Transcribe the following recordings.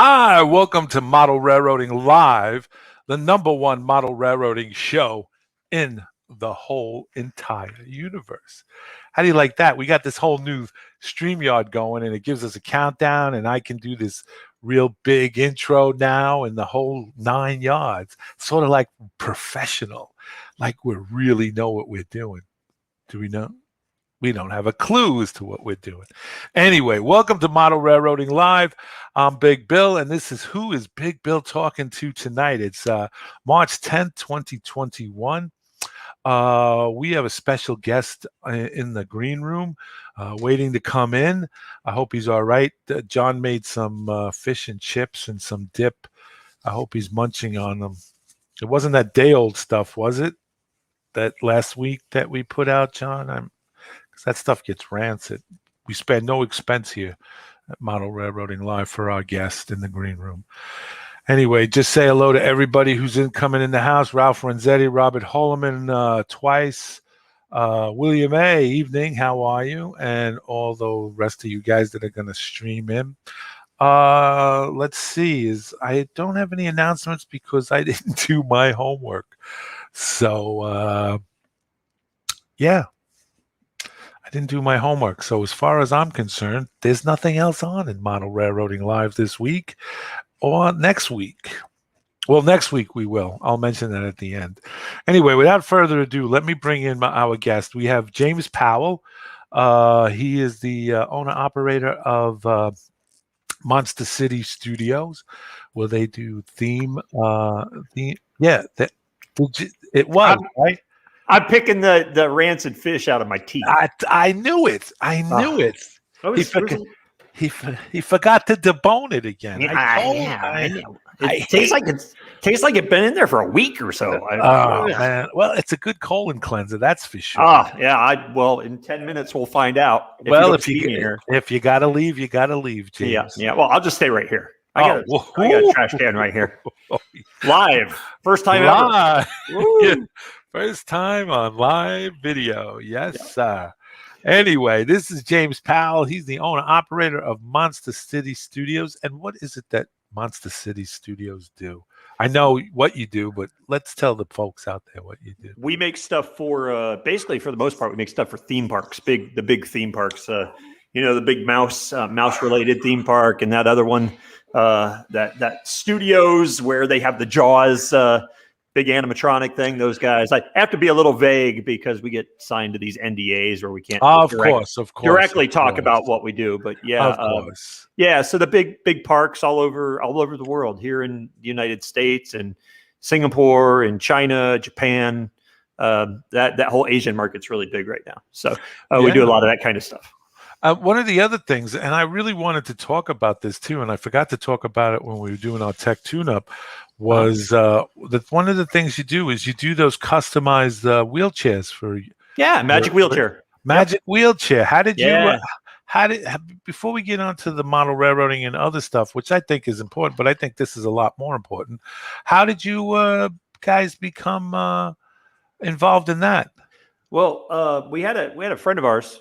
Hi, welcome to Model Railroading Live, the number one model railroading show in the whole entire universe. How do you like that? We got this whole new StreamYard going, and it gives us a countdown, and I can do this real big intro now and the whole 9 yards, sort of like professional, like we really know what we're doing. Do we know? We don't have a clue as to what we're doing. Anyway, welcome to Model Railroading Live. I'm Big Bill, and this is Who is Big Bill talking to tonight? It's March 10th, 2021. We have a special guest in the green room waiting to come in. I hope he's all right. John made some fish and chips and some dip. I hope he's munching on them. It wasn't that day-old stuff, was it? That last week that we put out, John? That stuff gets rancid. We spend no expense here at Model Railroading Live for our guest in the green room. Anyway, just say hello to everybody who's coming in the house. Ralph Renzetti, Robert Holloman twice. William A., evening, how are you? And all the rest of you guys that are going to stream in. Let's see. I don't have any announcements because I didn't do my homework. So, yeah. I didn't do my homework. So as far as I'm concerned, there's nothing else on in Model Railroading Live this week or next week. Well, next week we will. I'll mention that at the end. Anyway, without further ado, let me bring in our guest. We have James Powell. He is the owner-operator of Monster City Studios, where they do theme. It was, right? I'm picking the rancid fish out of my teeth. I knew it. I knew it. He forgot to debone it again. I know. It tastes like it's been in there for a week or so. Man. Well, it's a good colon cleanser, that's for sure. Well, in 10 minutes we'll find out. If you gotta leave, you gotta leave, James. Yeah. Well, I'll just stay right here. I got a trash can right here. Live. First time ever. Yeah. First time on live video. Yes, sir. Anyway, this is James Powell. He's the owner-operator of Monster City Studios. And what is it that Monster City Studios do? I know what you do, but let's tell the folks out there what you do. We make stuff for, basically for the most part, we make stuff for theme parks, the big theme parks. The big mouse-related theme park, and that other one, that studios where they have the Jaws big animatronic thing, those guys. I have to be a little vague because we get signed to these NDAs where we can't directly talk about what we do. But so the big parks all over the world, here in the United States and Singapore and China, Japan, that whole Asian market's really big right now. So we do a lot of that kind of stuff. One of the other things, and I really wanted to talk about this too, and I forgot to talk about it when we were doing our tech tune-up, was that one of the things you do is you do those customized wheelchairs for Magic Wheelchair. Wheelchair. How did you? Before we get on to the model railroading and other stuff, which I think is important, but I think this is a lot more important. How did you guys become involved in that? Well, we had a friend of ours,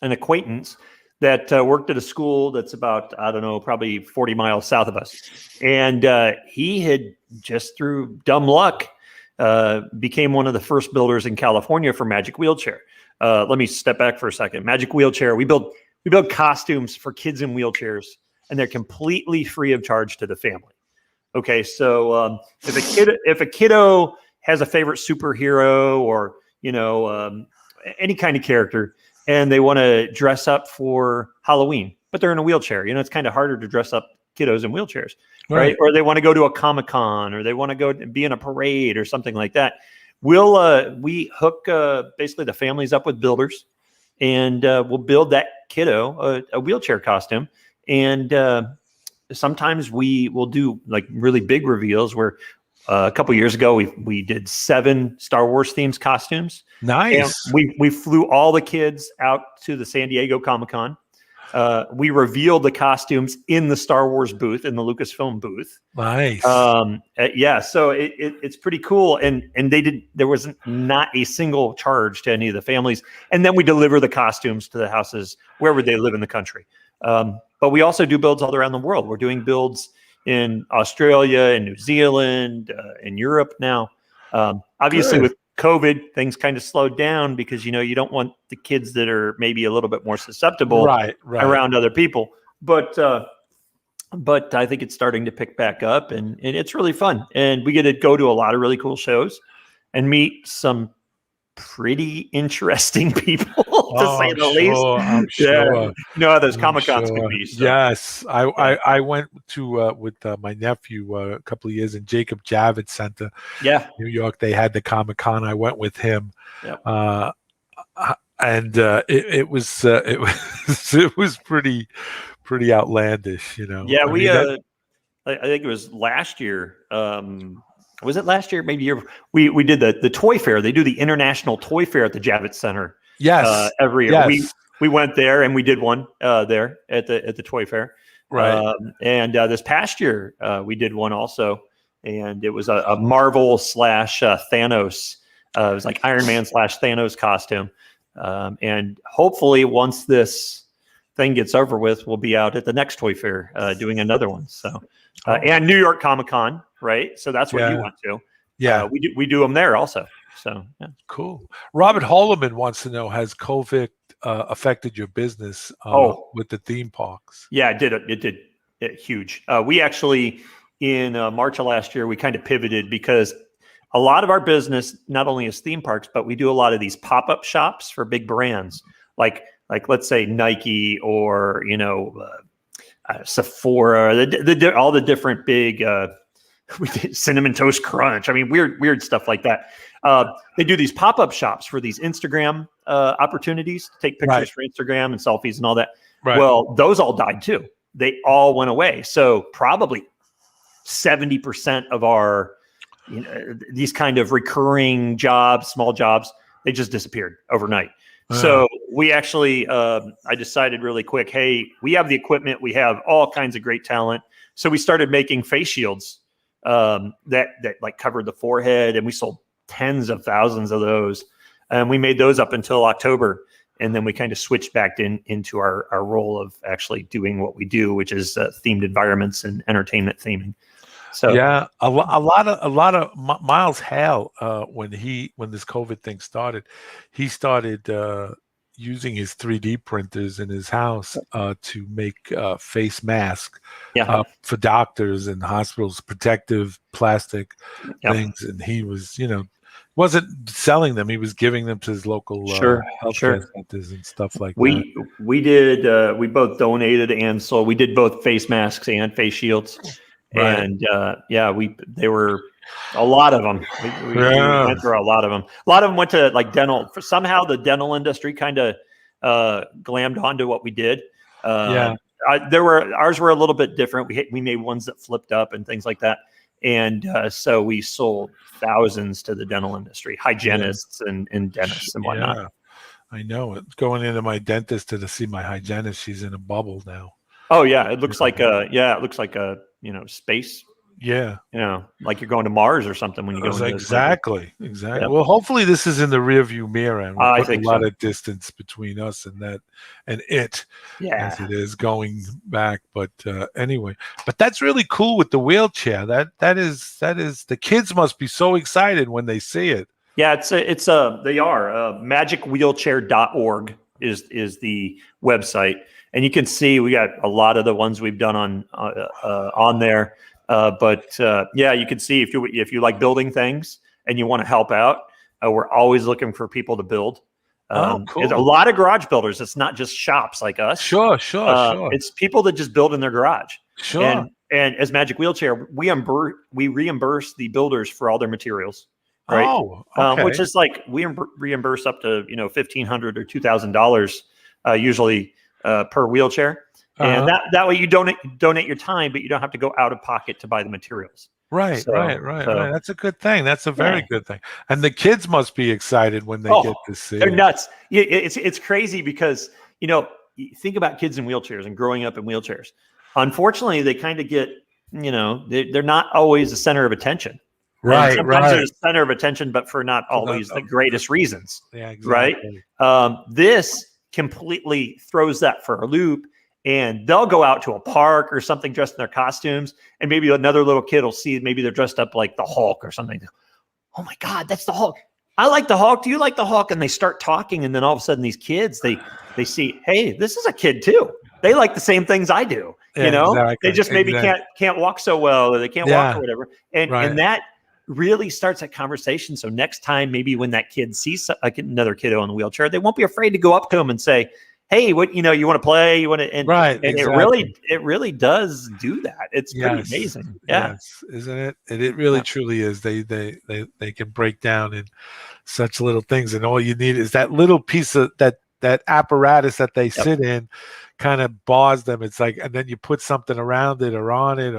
an acquaintance that worked at a school that's about, probably 40 miles south of us. And he had, just through dumb luck, became one of the first builders in California for Magic Wheelchair. Let me step back for a second. Magic Wheelchair, we build costumes for kids in wheelchairs, and they're completely free of charge to the family. Okay, so if a kiddo has a favorite superhero or, any kind of character, and they want to dress up for Halloween, but they're in a wheelchair. It's kind of harder to dress up kiddos in wheelchairs, right? Or they want to go to a Comic-Con, or they want to go be in a parade or something like that. We hook basically the families up with builders, and we'll build that kiddo a wheelchair costume. And sometimes we will do like really big reveals where a couple years ago, we did 7 Star Wars themed costumes. Nice. And we flew all the kids out to the San Diego Comic-Con. We revealed the costumes in the Star Wars booth, in the Lucasfilm booth. Nice. So it's pretty cool. And there was not a single charge to any of the families. And then we deliver the costumes to the houses wherever they live in the country. But we also do builds all around the world. We're doing builds in Australia and New Zealand, in Europe now. Obviously, Good. with COVID, things kind of slowed down because, you don't want the kids that are maybe a little bit more susceptible Right. around other people. But I think it's starting to pick back up, and it's really fun. And we get to go to a lot of really cool shows and meet some pretty interesting people, to say the least. I'm Yeah, sure. you know how those I'm Comic-Cons sure. can be. So. Yes, Yeah. I went to with my nephew a couple of years in Jacob Javits Center, Yeah. New York. They had the Comic-Con. I went with him, Yep. and it was it was pretty outlandish, Yeah, I mean, that, I think it was last year. Was it last year? Maybe year. We did the toy fair. They do the International Toy Fair at the Javits Center yes, every year. yes, We went there and we did one there at the toy fair. right. And this past year we did one also, and it was a Marvel / Thanos. It was like Iron Man / Thanos costume. And hopefully, once this thing gets over with, we'll be out at the next toy fair doing another one. So, and New York Comic-Con, right? So that's what you went to. Yeah, we do them there also. So, yeah. cool. Robert Holloman wants to know: has COVID affected your business with the theme parks? Yeah, it did. It did. Huge. We actually, in March of last year, we kind of pivoted because a lot of our business not only is theme parks, but we do a lot of these pop-up shops for big brands, like let's say Nike or Sephora, all the different big we did Cinnamon Toast Crunch. I mean, weird stuff like that. They do these pop-up shops for these Instagram opportunities to take pictures for Instagram and selfies and all that. Right. Well, those all died too. They all went away. So probably 70% of our these kind of recurring jobs, small jobs, they just disappeared overnight. So we actually, I decided really quick, hey, we have the equipment, we have all kinds of great talent. So we started making face shields that like covered the forehead, and we sold tens of thousands of those. And we made those up until October. And then we kind of switched back into our role of actually doing what we do, which is themed environments and entertainment theming. So yeah, a lot of Miles Hale, when this COVID thing started, he started using his 3D printers in his house to make face masks for doctors and hospitals, protective plastic things, and he was wasn't selling them; he was giving them to his local healthcare centers and stuff like that. We did. We both donated and sold. We did both face masks and face shields. Right. And they were a lot of them. We went through a lot of them. A lot of them went to like dental. Somehow the dental industry kind of glammed onto what we did. Ours were a little bit different. We made ones that flipped up and things like that. And so we sold thousands to the dental industry, hygienists and dentists and whatnot. Yeah, I know it. Going into my dentist to see my hygienist, she's in a bubble now. Oh yeah, it looks like a space. Yeah, like you're going to Mars or something when you go. Exactly. Yeah. Well, hopefully this is in the rearview mirror, and we're putting a lot of distance between us and that and it, as it is going back. But anyway, but that's really cool with the wheelchair. That is the kids must be so excited when they see it. Yeah, they are magicwheelchair.org is the website. And you can see we got a lot of the ones we've done on there. But you can see if you like building things and you want to help out, we're always looking for people to build. Cool. There's a lot of garage builders. It's not just shops like us. Sure. It's people that just build in their garage. Sure. And as Magic Wheelchair, we reimburse the builders for all their materials. Right. Oh, okay. Which is like we reimburse up to $1,500 or $2,000 usually. Per wheelchair, and that way you donate your time, but you don't have to go out of pocket to buy the materials. Right. That's a good thing. That's a very good thing. And the kids must be excited when they get to see. They're nuts. It's crazy because think about kids in wheelchairs and growing up in wheelchairs. Unfortunately, they kind of get they're not always the center of attention. Right. Sometimes they're the center of attention, but for not always the greatest reasons. Yeah. Exactly. Right. This completely throws that for a loop and they'll go out to a park or something dressed in their costumes, and maybe another little kid will see maybe they're dressed up like the Hulk or something. Oh my God, that's the Hulk. I like the Hulk. Do you like the Hulk? And they start talking, and then all of a sudden these kids, they see, hey, this is a kid too. They like the same things I do. Exactly, they just maybe can't walk so well, or they can't walk or whatever. And that really starts that conversation. So next time, maybe when that kid sees another kiddo in a wheelchair, they won't be afraid to go up to him and say, hey, what, you want to play? You want to, and it really does do that. It's pretty amazing. Yeah. Yes, isn't it? It really truly is. They can break down in such little things, and all you need is that little piece of that apparatus that they sit in, kind of bars them. It's like, and then you put something around it or on it,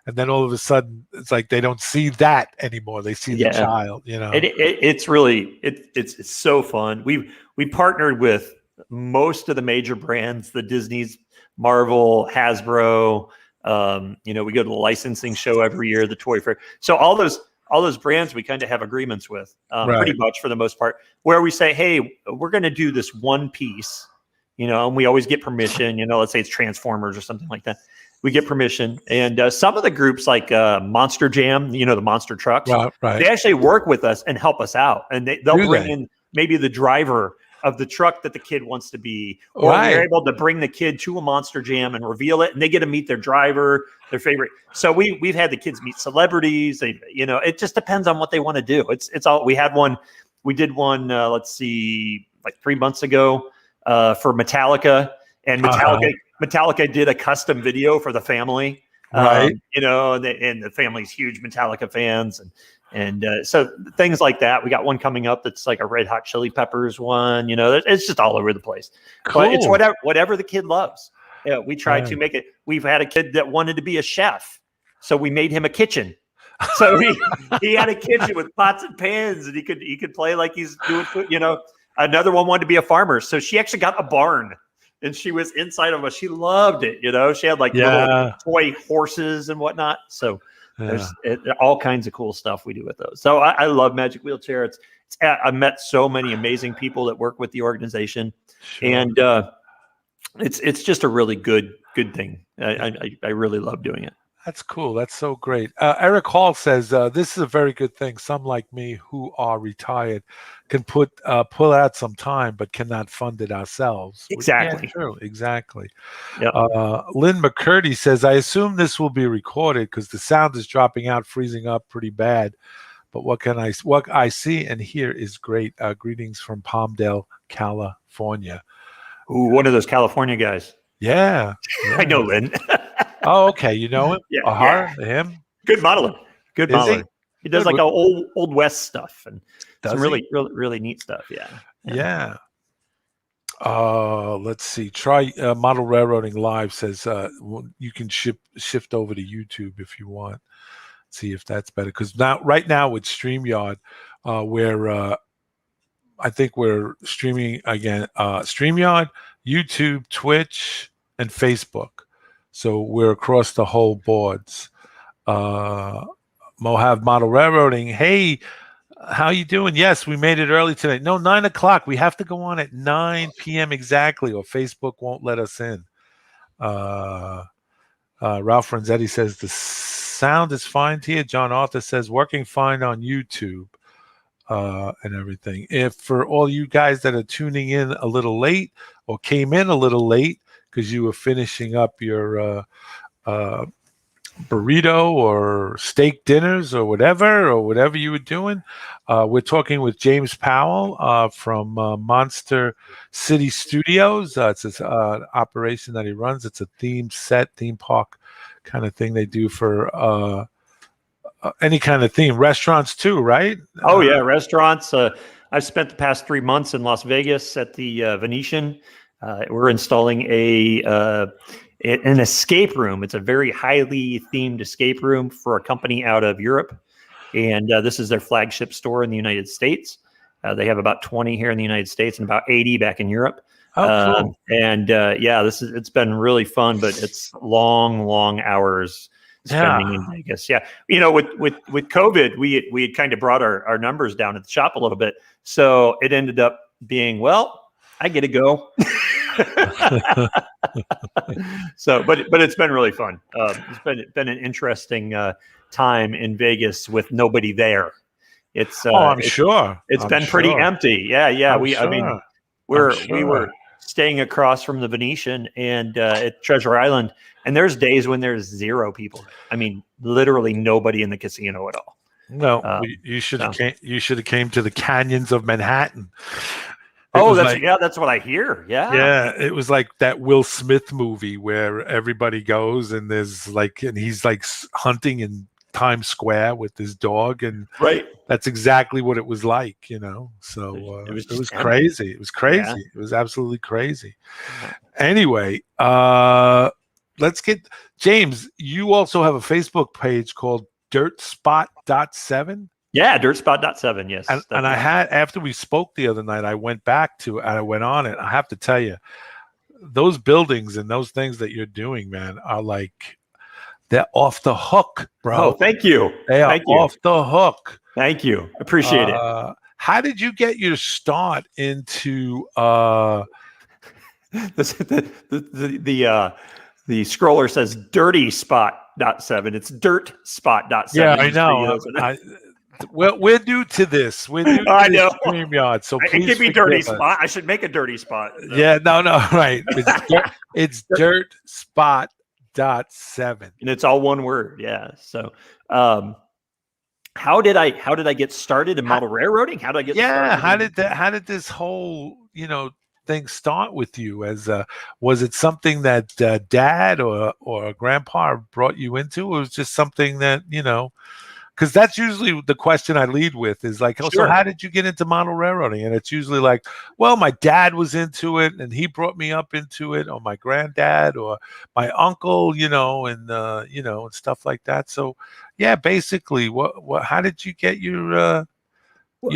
and then all of a sudden it's like they don't see that anymore. They see the child. It's really it's so fun. We partnered with most of the major brands, the Disney's, Marvel, Hasbro. We go to the licensing show every year, the Toy Fair. So all those brands we kind of have agreements with, pretty much for the most part, where we say, hey, we're going to do this one piece, and we always get permission. Let's say it's Transformers or something like that. We get permission, and some of the groups like Monster Jam, the monster trucks, they actually work with us and help us out, and they'll bring in maybe the driver of the truck that the kid wants to be, or we're able to bring the kid to a Monster Jam and reveal it, and they get to meet their driver, their favorite. So we've had the kids meet celebrities. It just depends on what they want to do. It's all. We did one. Let's see, like 3 months ago, for Metallica, and Metallica did a custom video for the family. And the family's huge Metallica fans, and so things like that. We got one coming up that's like a Red Hot Chili Peppers one. It's just all over the place. Cool. But it's whatever the kid loves. We try to make it. We've had a kid that wanted to be a chef, so we made him a kitchen. So he had a kitchen with pots and pans, and he could play like he's doing food. Another one wanted to be a farmer, so she actually got a barn. And she was inside of us. She loved it. She had like little toy horses and whatnot. So there's all kinds of cool stuff we do with those. So I love Magic Wheelchair. I've met so many amazing people that work with the organization, and it's just a really good thing. I really love doing it. That's cool. That's so great. Eric Hall says, this is a very good thing. Some like me who are retired can pull out some time, but cannot fund it ourselves. Exactly. True. Exactly. Yep. Lynn McCurdy says, I assume this will be recorded because the sound is dropping out, freezing up pretty bad. But what I see and hear is great. Greetings from Palmdale, California. Ooh, one of those California guys. Yeah. I know Lynn. Oh, okay. You know him? Him? Good modeler. Good modeler. He does like old West stuff and some really neat stuff. Yeah. Let's see. Try Model Railroading Live says you can shift over to YouTube if you want. See if that's better. Because right now with StreamYard, where I think we're streaming again. StreamYard, YouTube, Twitch, and Facebook. So we're across the whole boards. Mohav Model Railroading. Hey, how you doing? Yes, we made it early today. No, 9 o'clock. We have to go on at 9 p.m. exactly, or Facebook won't let us in. Ralph Renzetti says the sound is fine to you. John Arthur says working fine on YouTube and everything. If for all you guys that are tuning in a little late or came in a little late, because you were finishing up your burrito or steak dinners or whatever you were doing. We're talking with James Powell from Monster City Studios. It's an operation that he runs. It's a theme park kind of thing they do for any kind of theme. Restaurants too, right? Oh, yeah, restaurants. I've spent the past 3 months in Las Vegas at the Venetian. We're installing an escape room. It's a very highly themed escape room for a company out of Europe. And this is their flagship store in the United States. They have about 20 here in the United States and about 80 back in Europe. Oh, cool. It's been really fun, but it's long hours spending in Vegas. Yeah. With COVID, we had kind of brought our numbers down at the shop a little bit. So it ended up being, well, I get to go. So, but it's been really fun. It's been an interesting time in Vegas with nobody there. It's Oh, I'm sure. it's I'm been pretty sure. empty. Yeah, yeah. I'm I mean, sure. I'm we were sure. staying across from the Venetian and at Treasure Island, and there's days when there's 0 people there. I mean, literally nobody in the casino at all. No, Um, you should have so. came. You should have came to the canyons of Manhattan. It Oh, was like, that's what I hear. Yeah. yeah, it was like that Will Smith movie where everybody goes and there's like, and he's like hunting in Times Square with his dog, and Right. that's exactly what it was like, you know. So It was it just was empty. crazy. It was Yeah. crazy. It was absolutely crazy. Yeah. Anyway, let's get James. You also have a Facebook page called DirtSpot.7. Yeah, DirtSpot.7. Yes. And I had, after we spoke the other night, I went back to and I went on it. I have to tell you, those buildings and those things that you're doing, man, are like, they're off the hook, bro. Oh, thank you. They are Thank you. off the hook. Thank you. Appreciate it. How did you get your start into The scroller says dirty spot.7. It's dirt spot.7. Yeah, I know. We're new to this. We're new to I this know. StreamYard, so It please could be forgive dirty us. spot. I should make a dirty spot. So. Yeah, no, right. It's DirtSpot.7. And it's all one word. Yeah. So how did I get started in model railroading? How did I get started? How did this whole, thing start with you? As was it something that dad or grandpa brought you into, or was it just something that, because that's usually the question I lead with is like, oh, Sure. so how did you get into model railroading? And it's usually like, well, my dad was into it and he brought me up into it, or my granddad or my uncle, and stuff like that. So yeah, basically how did you get your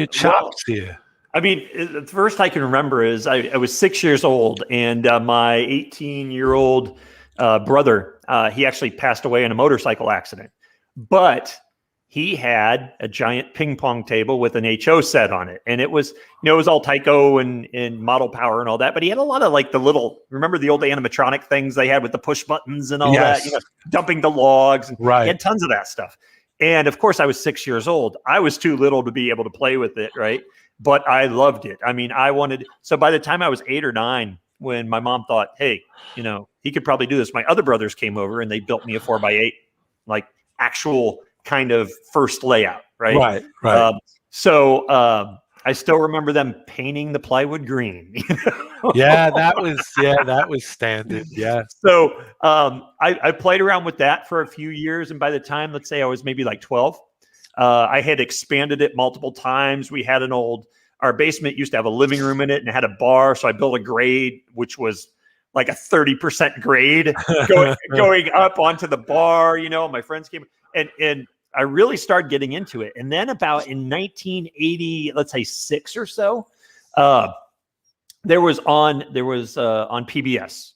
chops here? I mean, the first I can remember is I was 6 years old, and my 18-year-old brother, he actually passed away in a motorcycle accident. But he had a giant ping pong table with an HO set on it. And it was, it was all Tyco and model power and all that. But he had a lot of like the little, remember the old animatronic things they had with the push buttons and all that, dumping the logs. And right. He had tons of that stuff. And of course, I was 6 years old. I was too little to be able to play with it, right? But I loved it. I mean, so by the time I was 8 or 9, when my mom thought, hey, he could probably do this, my other brothers came over and they built me a 4x8, like actual kind of first layout, right? Right. So I still remember them painting the plywood green. Yeah, that was standard. Yeah. So I played around with that for a few years, and by the time, let's say I was maybe like 12, I had expanded it multiple times. We had our basement used to have a living room in it and it had a bar, so I built a grade which was like a 30% grade going up onto the bar. My friends came and I really started getting into it. And then about in 1980, let's say 6 or so, there was on PBS,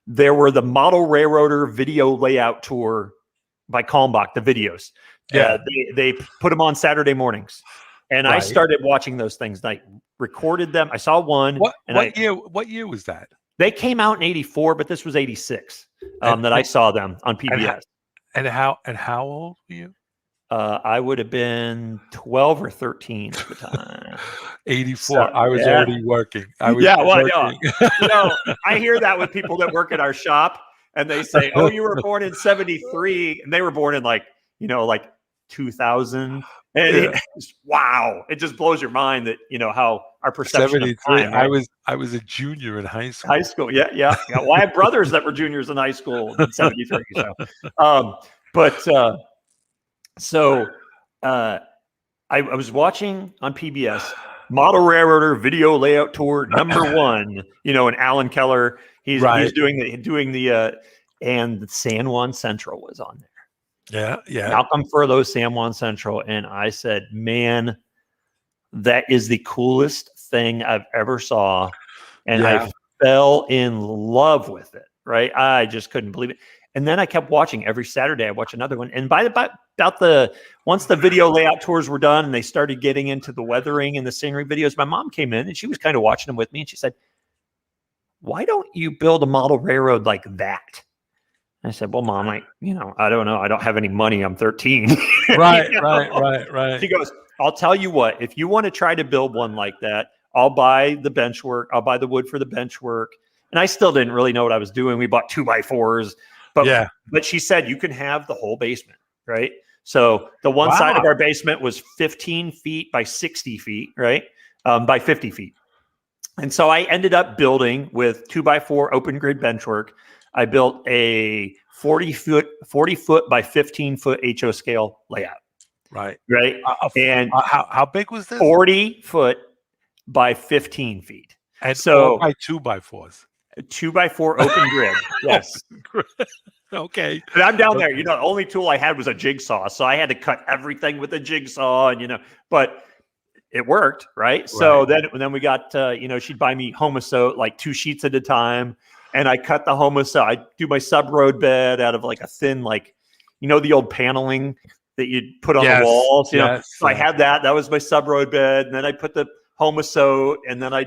there were the Model Railroader video layout tour by Kalmbach, the videos. Yeah, they put them on Saturday mornings, and I started watching those things. I recorded them. I saw one. What year was that? They came out in 84, but this was 86 that I saw them on PBS. And how old were you? I would have been 12 or 13 at the time. 84. So, I was already working. I hear that with people that work at our shop, and they say, "Oh, you were born in 73," and they were born in like 2000. And wow, it just blows your mind that how our perception of time. Right? I was a junior in high school. Yeah. Well, I have brothers that were juniors in high school in 73. So, I was watching on PBS Model Railroader Video Layout Tour #1. And Alan Keller, he's doing the and San Juan Central was on there. Yeah. Malcolm Furlow's San Juan Central, and I said, man, that is the coolest thing I've ever saw, and I fell in love with it. Right, I just couldn't believe it. And then I kept watching every Saturday. I watched another one. And once the video layout tours were done and they started getting into the weathering and the scenery videos, my mom came in and she was kind of watching them with me. And she said, why don't you build a model railroad like that? I said, well, Mom, I don't know. I don't have any money. I'm 13. Right, You right, know? right. She goes, I'll tell you what, if you want to try to build one like that, I'll buy the bench work. I'll buy the wood for the bench work. And I still didn't really know what I was doing. We bought 2x4s, Yeah. but she said, you can have the whole basement, right? So the one side of Wow. our basement was 15 feet by 60 feet, right? By 50 feet. And so I ended up building with 2x4 open grid benchwork. I built a 40 foot by 15 foot HO scale layout. Right. Right. And how big was this? 40 foot by 15 feet. And so by 2x4s. 2x4 open grid. Yes. Okay. And I'm down there. The only tool I had was a jigsaw. So I had to cut everything with a jigsaw and, but it worked, right? So then we got, she'd buy me homoseau, like 2 sheets at a time. And I cut the homoseau. I do my sub road bed out of like a thin, like, the old paneling that you'd put on the walls. So I had that. That was my sub road bed. And then I put the homoseau, and then I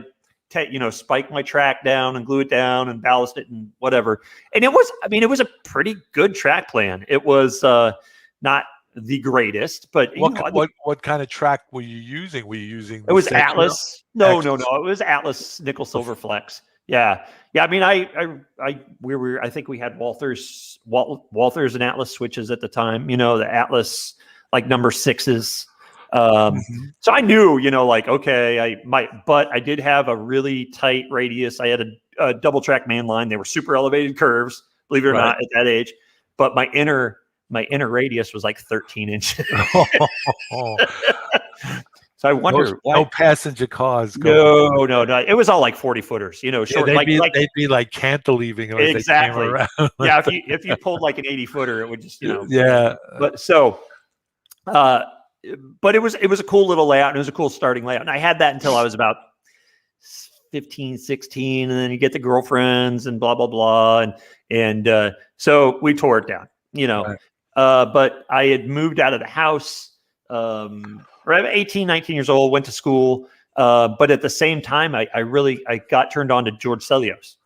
spike my track down and glue it down and ballast it and whatever. And it was a pretty good track plan. It was not the greatest, but what kind of track were you using? Were you using? It was Atlas. No. It was Atlas nickel silver flex. Yeah. I mean, I think we had Walthers and Atlas switches at the time. The Atlas like number 6s. So I knew, okay, but I did have a really tight radius. I had a double track main line. They were super elevated curves, believe it or not, at that age. But my inner radius was like 13 inches. So I wonder no passenger cars. No. It was all like 40 footers, short. They'd be like cantilevering. Exactly. As they came around. Yeah. If you pulled like an 80 footer, it would just, Yeah. But so, but it was a cool little layout, and it was a cool starting layout. And I had that until I was about 15, 16, and then you get the girlfriends and blah, blah, blah. And so we tore it down, Right. But I had moved out of the house, right, 18, 19 years old, went to school. But at the same time, I got turned on to George Celios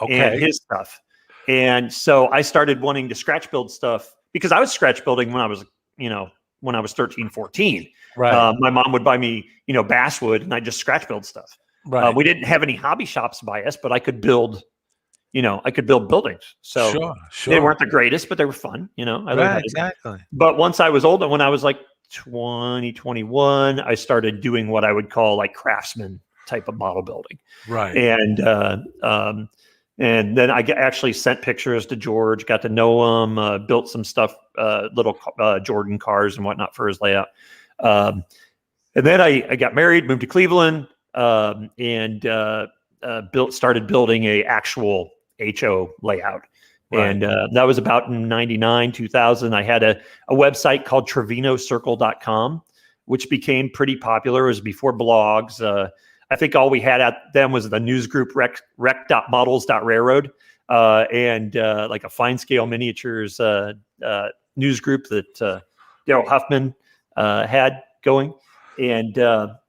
and his stuff. And so I started wanting to scratch build stuff because I was scratch building when I was 13, 14. Right. My mom would buy me, basswood, and I just scratch build stuff. Right. We didn't have any hobby shops by us, but I could build buildings. So sure. They weren't the greatest, but they were fun. I learned how to exactly. But once I was older, when I was like 20, 21, I started doing what I would call like craftsman type of model building. Right. And then I actually sent pictures to George, got to know him, built some stuff, little Jordan cars and whatnot for his layout. And then I got married, moved to Cleveland, and started building a actual HO layout. Right. And that was about in 99, 2000. I had a website called TrevinoCircle.com, which became pretty popular. It was before blogs. I think all we had at them was the news group rec.models.railroad and like a fine scale miniatures news group that Daryl Huffman had going. And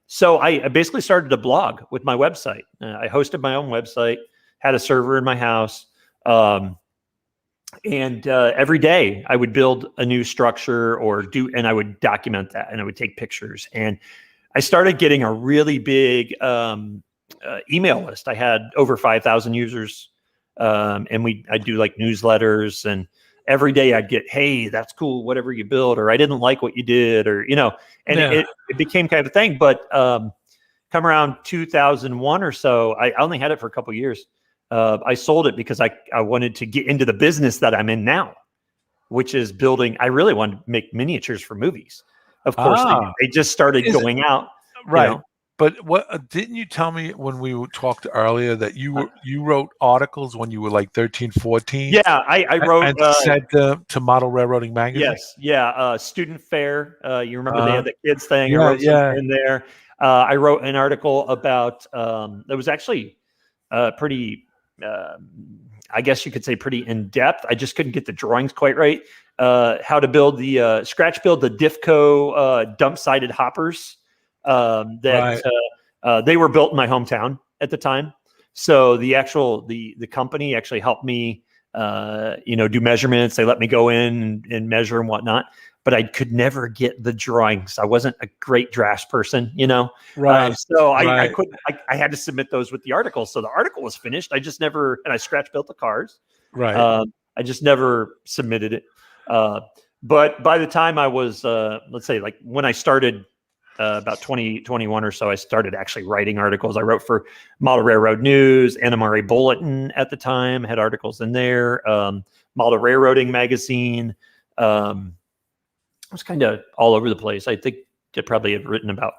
so I basically started a blog with my website. I hosted my own website, had a server in my house. And every day I would build a new structure and I would document that, and I would take pictures. And I started getting a really big email list. I had over 5,000 users, and I'd do like newsletters, and every day I'd get, hey, that's cool, whatever you build, or I didn't like what you did, or, and it became kind of a thing. But come around 2001 or so, I only had it for a couple of years. I sold it because I wanted to get into the business that I'm in now, which is building. I really wanted to make miniatures for movies. Of course, they just started going out. Right. But what didn't you tell me when we talked earlier that you wrote articles when you were like 13, 14? Yeah, I wrote and sent to Model Railroading Magazine. Yes, yeah. Student Fair. You remember they had the kids thing? Yeah, I wrote in there. I wrote an article about that was actually pretty. I guess you could say pretty in depth. I just couldn't get the drawings quite right. How to build the scratch build the Diffco dump sided hoppers that they were built in my hometown at the time. So the company actually helped me, do measurements. They let me go in and measure and whatnot, but I could never get the drawings. I wasn't a great drafts person, Right. so I Right. couldn't. I had to submit those with the article. So the article was finished. I just never, and I scratch built the cars. Right. I just never submitted it. But by the time I was, let's say, like when I started about 2021 or so, I started actually writing articles. I wrote for Model Railroad News, NMRA Bulletin at the time, had articles in there, Model Railroading Magazine. I was kind of all over the place. I think I probably had written about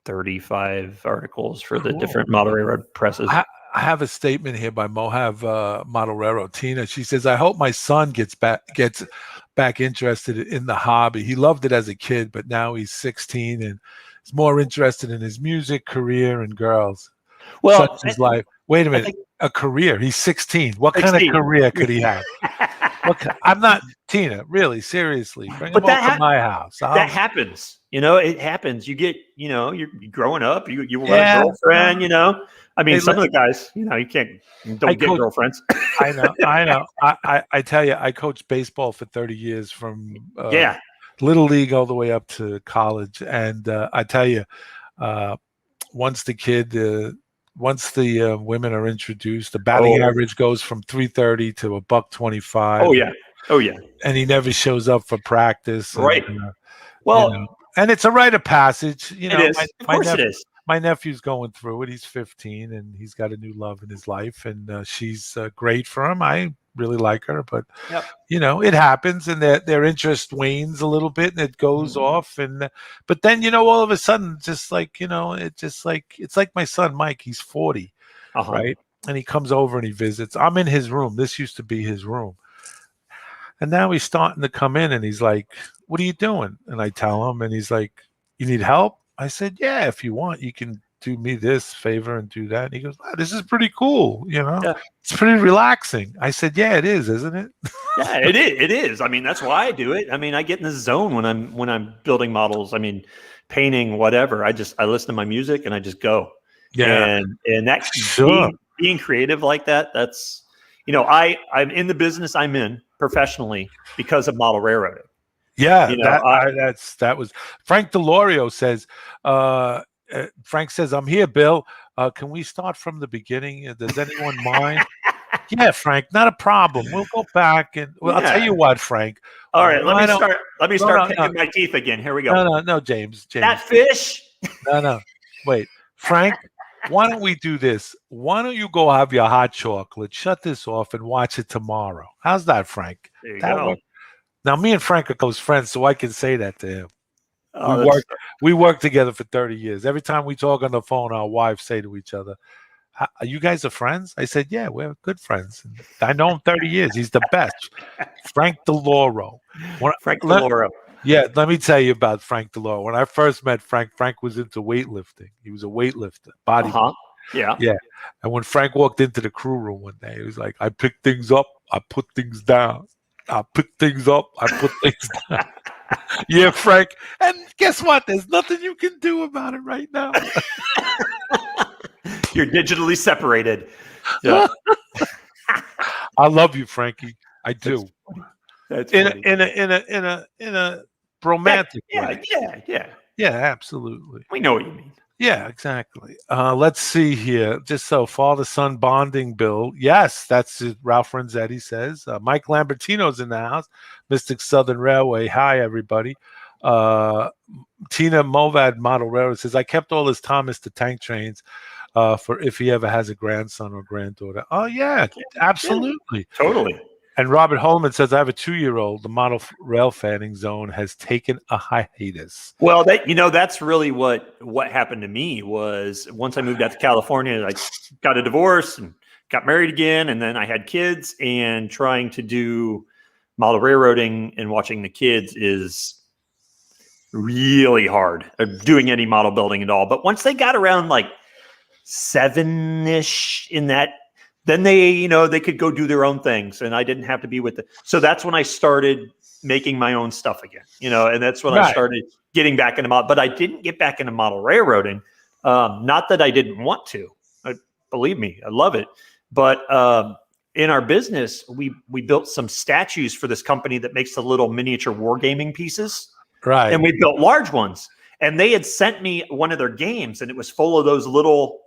35 articles for the different Model Railroad presses. I have a statement here by Mohav Model Railroad Tina. She says, "I hope my son gets back interested in the hobby. He loved it as a kid, but now he's 16 and is more interested in his music, career, and girls. Well, Such is life." Wait a minute, a career? He's 16. What kind of career could he have? I'm not Tina. Really, seriously, bring him over to my house. That happens. It happens. You get, you're growing up. You want a girlfriend. I mean, some of the guys, you don't get girlfriends. I know. I tell you, I coached baseball for 30 years from little league all the way up to college, and I tell you, once the women are introduced, the batting average goes from 330 to a $125. Oh yeah. And he never shows up for practice. Right. And, and it's a rite of passage. It is. Of course it is. My nephew's going through it. He's 15 and he's got a new love in his life, and she's great for him. I really like her, but it happens, and their interest wanes a little bit, and it goes off, but then all of a sudden, just like it's like my son Mike. He's 40, right? And he comes over and he visits. I'm in his room. This used to be his room, and now he's starting to come in, and he's like, "What are you doing?" And I tell him, and he's like, "You need help?" I said, "Yeah, if you want, you can do me this favor and do that." And he goes, "Wow, this is pretty cool. It's pretty relaxing." I said, "Yeah, it is, isn't it?" Yeah, it is. It is. I mean, that's why I do it. I mean, I get in the zone when I'm building models. I mean, painting, whatever. I listen to my music and I just go. Yeah. And that's being creative like that. That's, I'm in the business I'm in professionally because of model railroading. Yeah, that was Frank Delorio says. Frank says, "I'm here, Bill. Can we start from the beginning? Does anyone mind?" Yeah, Frank, not a problem. We'll go back and I'll tell you what, Frank. All right, let me start picking my teeth again. Here we go. No, James. That fish. No. Wait, Frank. Why don't we do this? Why don't you go have your hot chocolate, shut this off, and watch it tomorrow? How's that, Frank? There you go. Now, me and Frank are close friends, so I can say that to him. Oh, we worked together for 30 years. Every time we talk on the phone, our wives say to each other, "Are you guys are friends?" I said, "Yeah, we're good friends. I know him 30 years. He's the best." Frank Deloro. Yeah, let me tell you about Frank Deloro. When I first met Frank, Frank was into weightlifting. He was a weightlifter, bodybuilder. Yeah. And when Frank walked into the crew room one day, he was like, "I pick things up, I put things down. I pick things up, I put things down." Yeah, Frank. And guess what? There's nothing you can do about it right now. You're digitally separated. Yeah. I love you, Frankie. I do. That's in a romantic way. Yeah, absolutely. We know what you mean. Yeah, exactly. Let's see here. Just so father-son bonding, Bill. Yes, that's it. Ralph Renzetti says. Mike Lambertino's in the house. Mystic Southern Railway. Hi, everybody. Tina Movad Model Railroad says, "I kept all his Thomas the Tank Trains for if he ever has a grandson or granddaughter." Oh, yeah, absolutely. Yeah, totally. And Robert Holman says, "I have a 2-year-old. The model rail fanning zone has taken a hiatus." Well, that's really what happened to me was once I moved out to California, I got a divorce and got married again. And then I had kids, and trying to do model railroading and watching the kids is really hard, doing any model building at all. But once they got around like 7-ish in that, then they could go do their own things, and I didn't have to be with it. So that's when I started making my own stuff again, and that's when I started getting back into model. But I didn't get back into model railroading. Not that I didn't want to. Believe me, I love it. But in our business, we built some statues for this company that makes the little miniature wargaming pieces. Right. And we built large ones. And they had sent me one of their games, and it was full of those little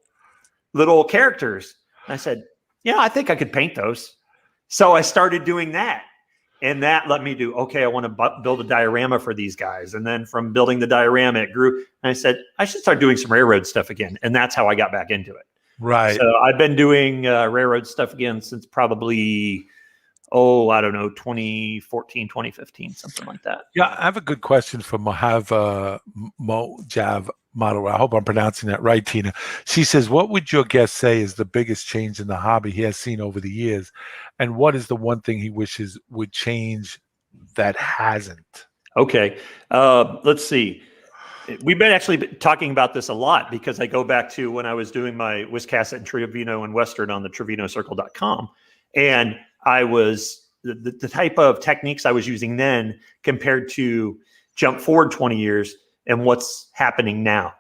characters. And I said, yeah, I think I could paint those. So I started doing that. And that let me do, okay, I want to build a diorama for these guys. And then from building the diorama, it grew. And I said, I should start doing some railroad stuff again. And that's how I got back into it. Right. So I've been doing railroad stuff again since probably, I don't know, 2014, 2015, something like that. Yeah, I have a good question for Mojav Mojav Model. I hope I'm pronouncing that right, Tina. She says, what would your guest say is the biggest change in the hobby he has seen over the years? And what is the one thing he wishes would change that hasn't? Okay. Let's see. We've been actually talking about this a lot because I go back to when I was doing my Wiscasset and Trevino and Western on the TrevinoCircle.com. And I was the type of techniques I was using then compared to jump forward 20 years and what's happening now.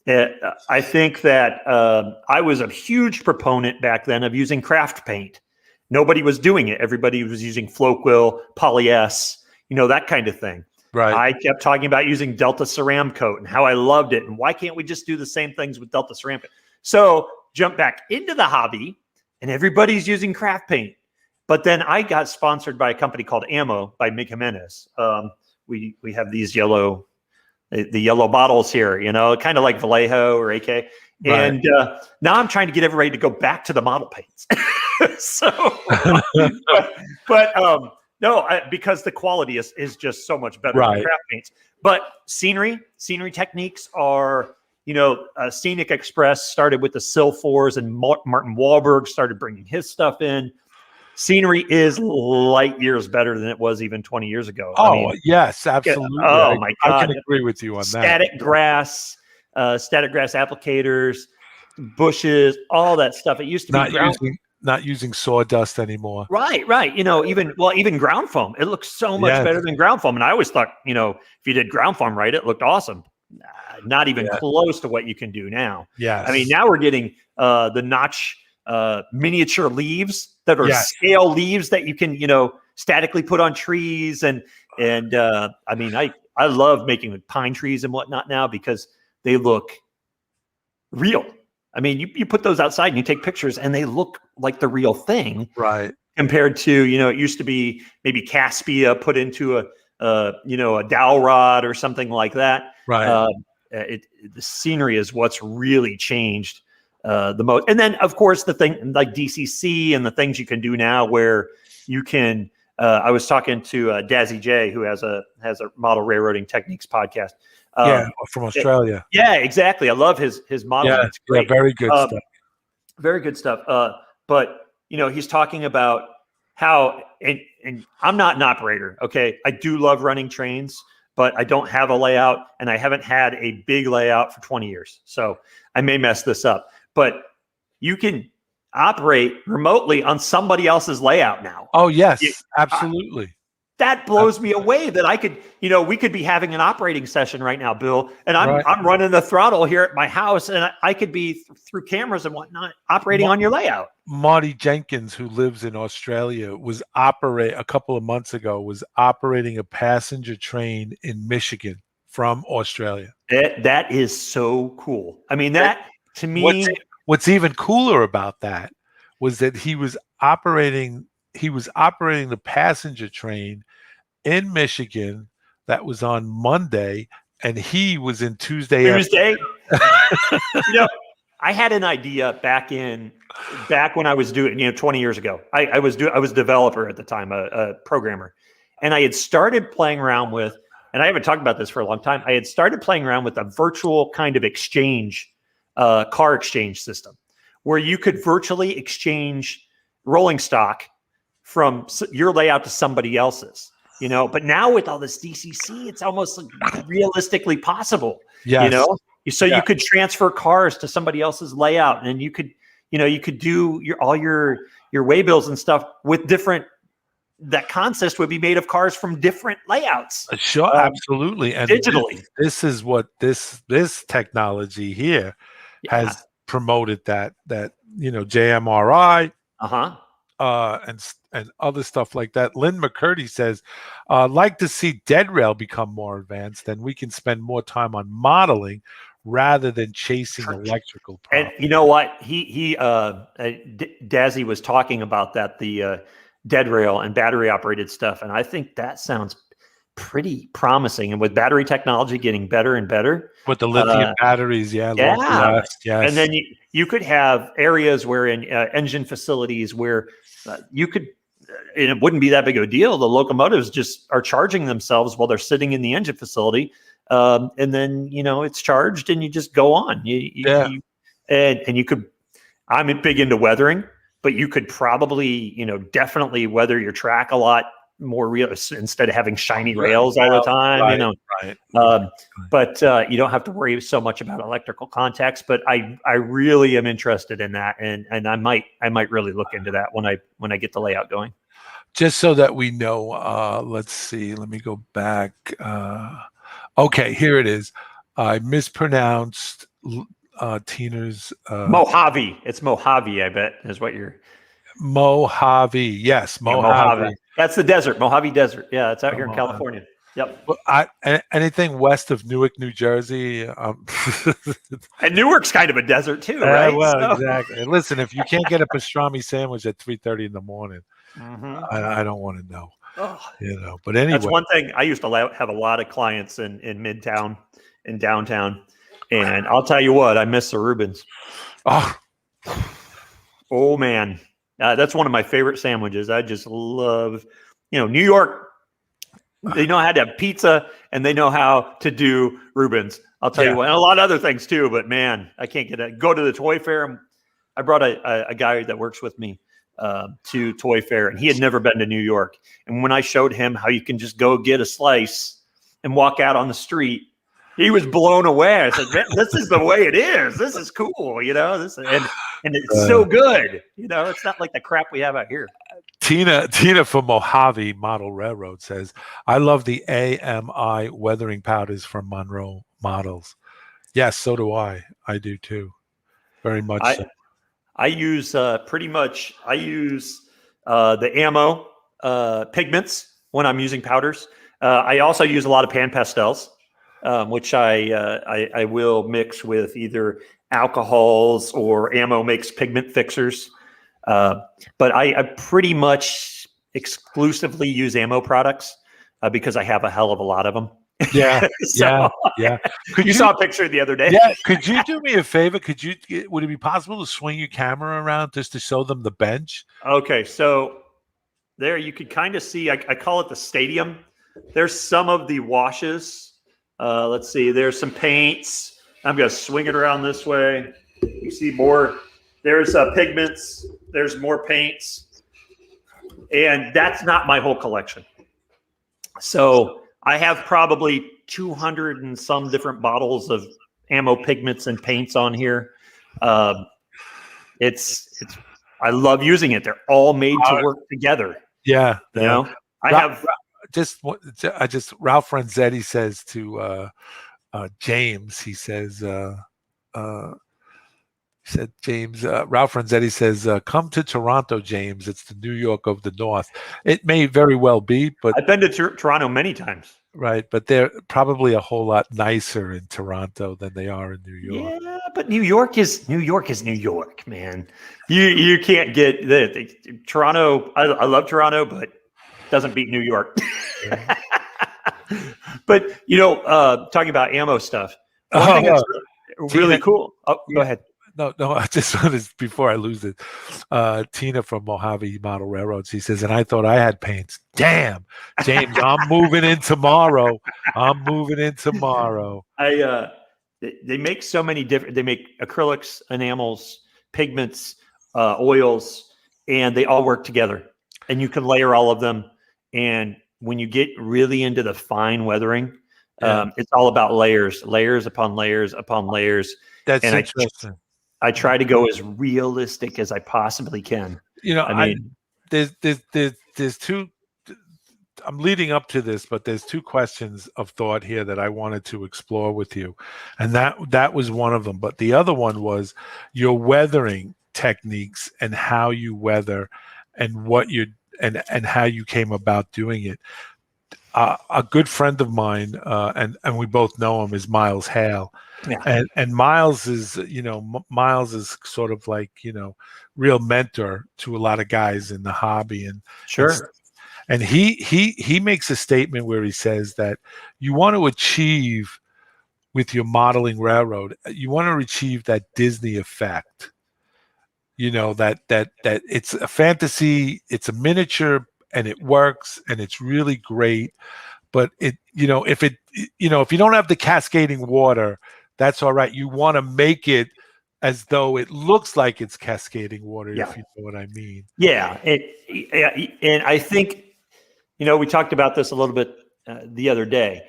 I think that I was a huge proponent back then of using craft paint. Nobody was doing it. Everybody was using Floquil, Poly-S, that kind of thing. Right. I kept talking about using Delta Ceram Coat and how I loved it. And why can't we just do the same things with Delta Ceram Coat? So jump back into the hobby and everybody's using craft paint. But then I got sponsored by a company called Ammo by Mick Jimenez. We have these the yellow bottles here, kind of like Vallejo or AK. Right. And now I'm trying to get everybody to go back to the model paints. No, because the quality is just so much better than craft paints. But scenery techniques are, Scenic Express started with the Silphors, and Martin Wahlberg started bringing his stuff in. Scenery is light years better than it was even 20 years ago. Yes, absolutely. Oh my God. I can agree with you on that. Static grass applicators, bushes, all that stuff. It used to be not using sawdust anymore. Right. Even ground foam. It looks so much better than ground foam. And I always thought, if you did ground foam right, it looked awesome. Not even close to what you can do now. Yes. I mean, now we're getting the notch miniature leaves that are scale leaves that you can, statically put on trees. And I mean, I love making pine trees and whatnot now because they look real. I mean, you put those outside and you take pictures and they look like the real thing. Right. Compared to, it used to be maybe Caspia put into a dowel rod or something like that. Right. The scenery is what's really changed the most. And then, of course, the thing like DCC and the things you can do now where you can, I was talking to Dazzy J, who has a model railroading techniques podcast. From Australia. Yeah, exactly. I love his model. Yeah, it's great. Very good stuff. Very good stuff. But he's talking about how, and I'm not an operator. Okay. I do love running trains, but I don't have a layout and I haven't had a big layout for 20 years. So I may mess this up, but you can operate remotely on somebody else's layout now. Oh yes, absolutely. That blows me away that I could, we could be having an operating session right now, Bill, and I'm running the throttle here at my house, and I could be through cameras and whatnot operating on your layout. Marty Jenkins, who lives in Australia, was a couple of months ago, was operating a passenger train in Michigan from Australia. That is so cool. I mean, that to me, what's even cooler about that was that he was operating the passenger train in Michigan that was on Monday, and he was in Tuesday. I had an idea back when I was doing, 20 years ago. I was a developer at the time, a programmer, and I had started playing around with, and I haven't talked about this for a long time. I had started playing around with a virtual kind of exchange, car exchange system, where you could virtually exchange rolling stock from your layout to somebody else's, but now with all this DCC, it's almost realistically possible, so you could transfer cars to somebody else's layout, and you could do all your way bills and stuff with different, that consist would be made of cars from different layouts. Sure. Absolutely. And digitally. This is what this technology here has promoted that JMRI and other stuff like that. Lynn McCurdy says, like to see dead rail become more advanced, then we can spend more time on modeling rather than chasing electrical problems. And you know what? Dazzy was talking about that, the dead rail and battery operated stuff. And I think that sounds pretty promising. And with battery technology getting better and better. With the lithium batteries, Yeah. Yes. And then you could have areas where in engine facilities where you could, and it wouldn't be that big of a deal. The locomotives just are charging themselves while they're sitting in the engine facility. And then, it's charged and you just go on. And you could, I'm big into weathering, but you could probably, definitely weather your track a lot more real instead of having shiny rails all the time, but you don't have to worry so much about electrical contacts. But I really am interested in that. And I might really look into that when I get the layout going. Just so that we know, let's see, let me go back. Okay, here it is. I mispronounced Tina's Mojave. It's Mojave, I bet, is what you're. Mojave. Yes, Mojave. Mojave. That's the desert, Mojave Desert. Yeah, it's out here in California. Yep. Well, anything west of Newark, New Jersey. And Newark's kind of a desert too, right? Well, exactly. Listen, if you can't get a pastrami sandwich at 3:30 in the morning, I don't want to know. But anyway, that's one thing. I used to have a lot of clients in Midtown, in downtown, and I'll tell you what, I miss the Reubens. Oh man, that's one of my favorite sandwiches. I just love, New York. They know how to have pizza and they know how to do Reubens. I'll tell you what, and a lot of other things too. But man, I can't go to the toy fair. I brought a guy that works with me to Toy Fair, and he had never been to New York. And when I showed him how you can just go get a slice and walk out on the street, he was blown away. I said, "Man, this is the way it is. This is cool, and it's so good. It's not like the crap we have out here." Tina from Mojave Model Railroad says, "I love the AMI weathering powders from Monroe Models." Yes, so do I. I do too. Very much so. I use the ammo pigments when I'm using powders. I also use a lot of pan pastels, which I will mix with either alcohols or ammo makes pigment fixers. But I pretty much exclusively use ammo products because I have a hell of a lot of them. Yeah, yeah. You saw a picture the other day. Yeah. Could you do me a favor? Would it be possible to swing your camera around just to show them the bench? Okay, so there you could kind of see. I call it the stadium. There's some of the washes. Let's see. There's some paints. I'm going to swing it around this way. You see more. There's pigments. There's more paints, and that's not my whole collection. So I have probably 200 and some different bottles of ammo pigments and paints on here. It's I love using it. They're all made to work together. Yeah. Ralph Franzetti says to James, he says, Ralph Franzetti says, "Come to Toronto, James. It's the New York of the North." It may very well be, but I've been to Toronto many times. Right, but they're probably a whole lot nicer in Toronto than they are in New York. Yeah, but New York is New York, man. You can't get Toronto. I love Toronto, but doesn't beat New York. Yeah. But talking about ammo stuff, one thing that's really cool. Oh, go ahead. No, I just wanted, before I lose it, Tina from Mojave Model Railroads, he says, "And I thought I had paints. Damn, James, I'm moving in tomorrow. They make so many different, they make acrylics, enamels, pigments, oils, and they all work together. And you can layer all of them. And when you get really into the fine weathering, it's all about layers upon layers upon layers. That's interesting. I try to go as realistic as I possibly can. I mean, there's two. I'm leading up to this, but there's two questions of thought here that I wanted to explore with you, and that was one of them. But the other one was your weathering techniques and how you weather, and what you and how you came about doing it. A good friend of mine, and we both know him, is Miles Hale. Yeah. And Miles is, Miles is sort of like, real mentor to a lot of guys in the hobby, Sure. and he makes a statement where he says that you want to achieve with your modeling railroad, you want to achieve that Disney effect. That it's a fantasy, it's a miniature, and it works, and it's really great. But if you don't have the cascading water, that's all right. You want to make it as though it looks like it's cascading water, Yeah. if you know what I mean. Yeah. And I think, we talked about this a little bit the other day.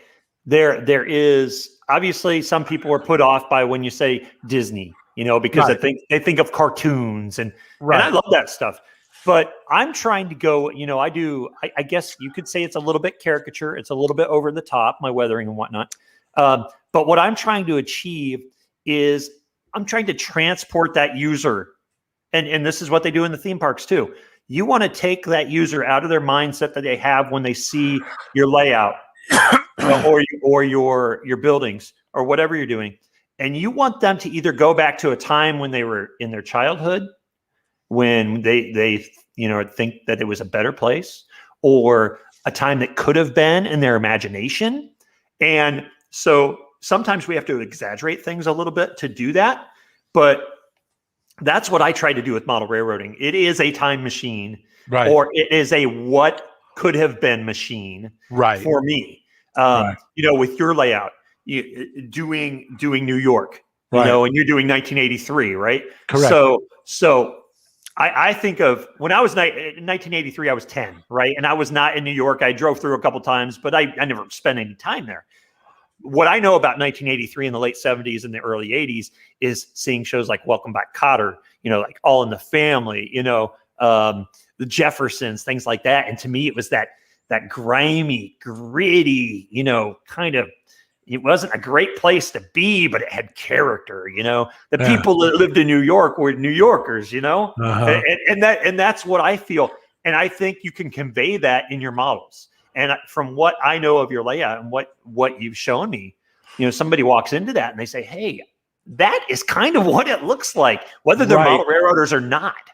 There is obviously some people are put off by when you say Disney, because Right. they think of cartoons and Right. I love that stuff. But I'm trying to go, I guess you could say it's a little bit caricature. It's a little bit over the top, my weathering and whatnot. But what I'm trying to achieve is I'm trying to transport that user. And this is what they do in the theme parks too. You want to take that user out of their mindset that they have when they see your layout or your buildings or whatever you're doing. And you want them to either go back to a time when they were in their childhood, when they think that it was a better place, or a time that could have been in their imagination. And so sometimes we have to exaggerate things a little bit to do that. But that's what I try to do with model railroading. It is a time machine, Right. or it is a what could have been machine, Right. for me. Right. With your layout, doing New York, Right. and you're doing 1983, right? Correct. So I think of when I was in 1983, I was 10, right? And I was not in New York. I drove through a couple times, but I never spent any time there. What I know about 1983 in the late 70s and the early 80s is seeing shows like Welcome Back, Kotter, like All in the Family, the Jeffersons, things like that. And to me, it was that grimy, gritty, kind of, it wasn't a great place to be, but it had character, The people that lived in New York were New Yorkers, Uh-huh. and that's what I feel. And I think you can convey that in your models. And from what I know of your layout and what you've shown me, somebody walks into that and they say, hey, that is kind of what it looks like, whether they're Right. model railroaders or not,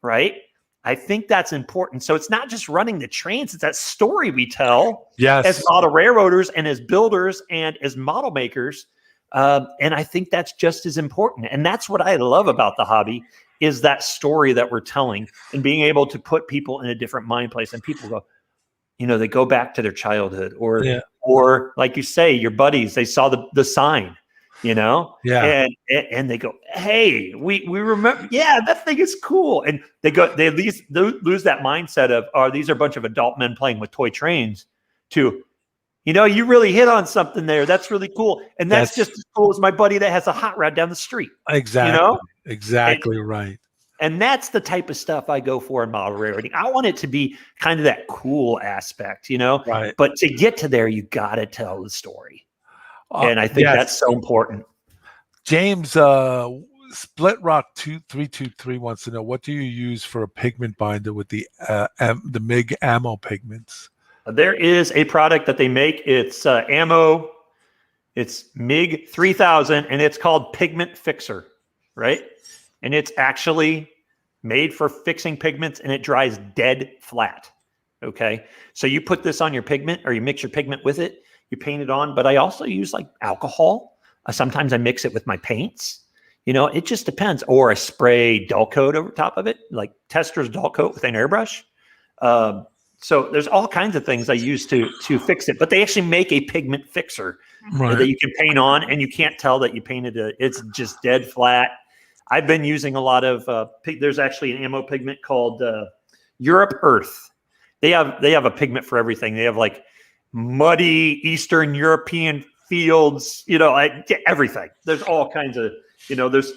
right? I think that's important. So it's not just running the trains, it's that story we tell Yes. as model railroaders and as builders and as model makers. And I think that's just as important. And that's what I love about the hobby, is that story that we're telling and being able to put people in a different mind place. And people go, they go back to their childhood, or like you say, your buddies, they saw the sign, Yeah. and they go, hey, we remember, yeah, that thing is cool. And they at least lose that mindset of, oh, these are a bunch of adult men playing with toy trains, to, you really hit on something there. That's really cool. And that's just as cool as my buddy that has a hot rod down the street. Exactly. Exactly. Right. And that's the type of stuff I go for in model railroading. I want it to be kind of that cool aspect, Right. But to get to there, you got to tell the story. And I think that's so important. James, Split Rock 2323 wants to know, what do you use for a pigment binder with the MIG ammo pigments? There is a product that they make. It's ammo. It's MIG 3000, and it's called Pigment Fixer, right? And it's actually made for fixing pigments, and it dries dead flat. Okay. So you put this on your pigment, or you mix your pigment with it, you paint it on. But I also use like alcohol. Sometimes I mix it with my paints. It just depends. Or I spray dull coat over top of it, like Tester's dull coat with an airbrush. So there's all kinds of things I use to fix it. But they actually make a pigment fixer that you can paint on, and you can't tell that you painted it. It's just dead flat. I've been using a lot of there's actually an ammo pigment called Europe Earth. They have a pigment for everything. They have like muddy Eastern European fields, everything. There's all kinds of, there's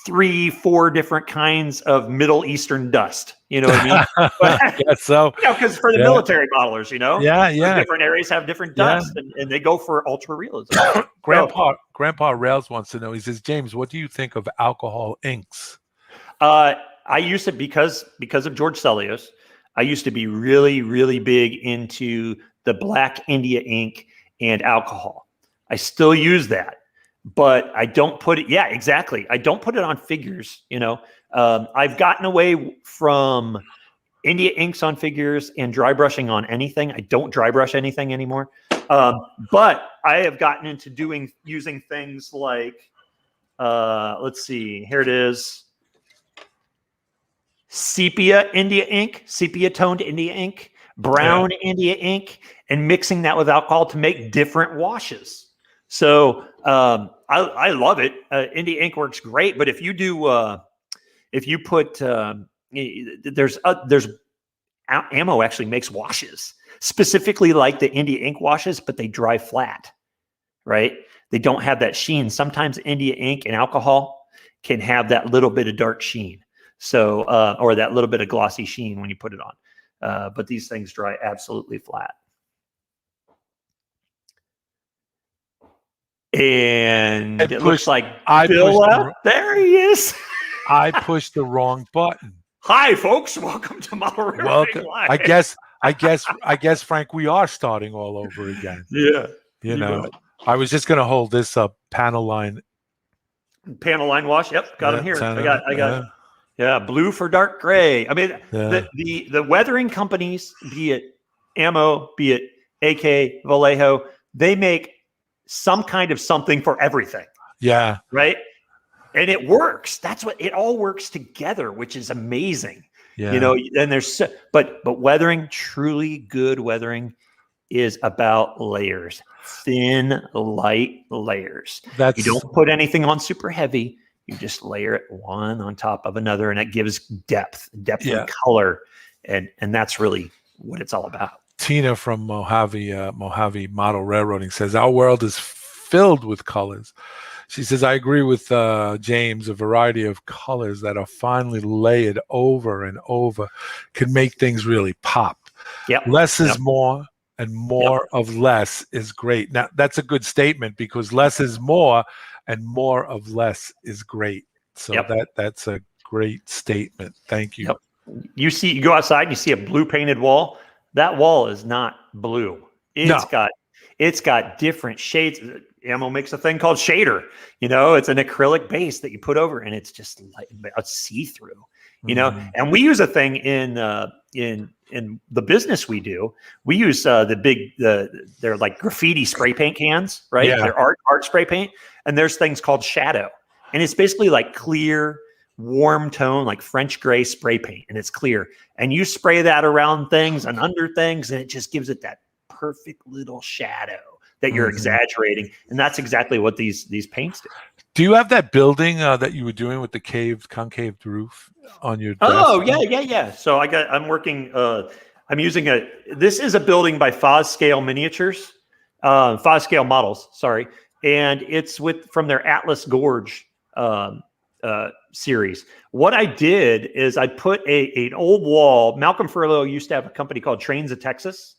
3-4 different kinds of Middle Eastern dust, You know what I mean? But I guess so. because for the Yeah. military modelers, Yeah. different areas have different Yeah. dust, and they go for ultra realism. Grandpa Rails wants to know. He says, James, what do you think of alcohol inks? I used to because of George Celios. I used to be really, really big into the Black India ink and alcohol. I still use that, but I don't put it. Yeah, exactly. I don't put it on figures. I've gotten away from India inks on figures and dry brushing on anything. I don't dry brush anything anymore. But I have gotten into using things like, let's see, here it is. Sepia toned India ink, brown India ink, and mixing that with alcohol to make different washes. So I love it. India ink works great, but if you put there's Ammo actually makes washes specifically like the India ink washes, but they dry flat, right? They don't have that sheen. Sometimes India ink and alcohol can have that little bit of dark sheen. So, or that little bit of glossy sheen when you put it on. But these things dry absolutely flat. And it looks like Bill out. There he is. I pushed the wrong button. Hi, folks. Welcome to Model Railroading Live. I guess, Frank, we are starting all over again. Yeah. I was just going to hold this up. Panel line wash. Yep. Got them here. I got. Yeah, blue for dark gray. I mean, the weathering companies, be it Ammo, be it AK, Vallejo, they make some kind of something for everything. Yeah. Right? And it works. That's what it all works together, which is amazing. Yeah. And but weathering, truly good weathering is about layers. Thin, light layers. You don't put anything on super heavy. You just layer it one on top of another, and it gives depth and color, and that's really what it's all about. Tina from Mojave Model Railroading says, our world is filled with colors. She says, I agree with James. A variety of colors that are finely layered over and over can make things really pop. Yep. Less is more, and more of less is great. Now, that's a good statement, because less is more, and more of less is great. So that's a great statement. Thank you. Yep. You go outside and you see a blue painted wall. That wall is not blue. It's got different shades. Ammo makes a thing called shader. It's an acrylic base that you put over, and it's just like a see-through. And we use a thing in the business we do. We use they're like graffiti spray paint cans, right? Yeah. They're art spray paint, and there's things called shadow, and it's basically like clear, warm tone, like French gray spray paint, and it's clear. And you spray that around things and under things, and it just gives it that perfect little shadow that you're exaggerating, and that's exactly what these paints do. Do you have that building that you were doing with the concaved roof on your desk? Oh, yeah. So I'm using this is a building by Foz Scale Miniatures, Foz Scale Models, sorry. And it's from their Atlas Gorge series. What I did is I put an old wall. Malcolm Furlow used to have a company called Trains of Texas,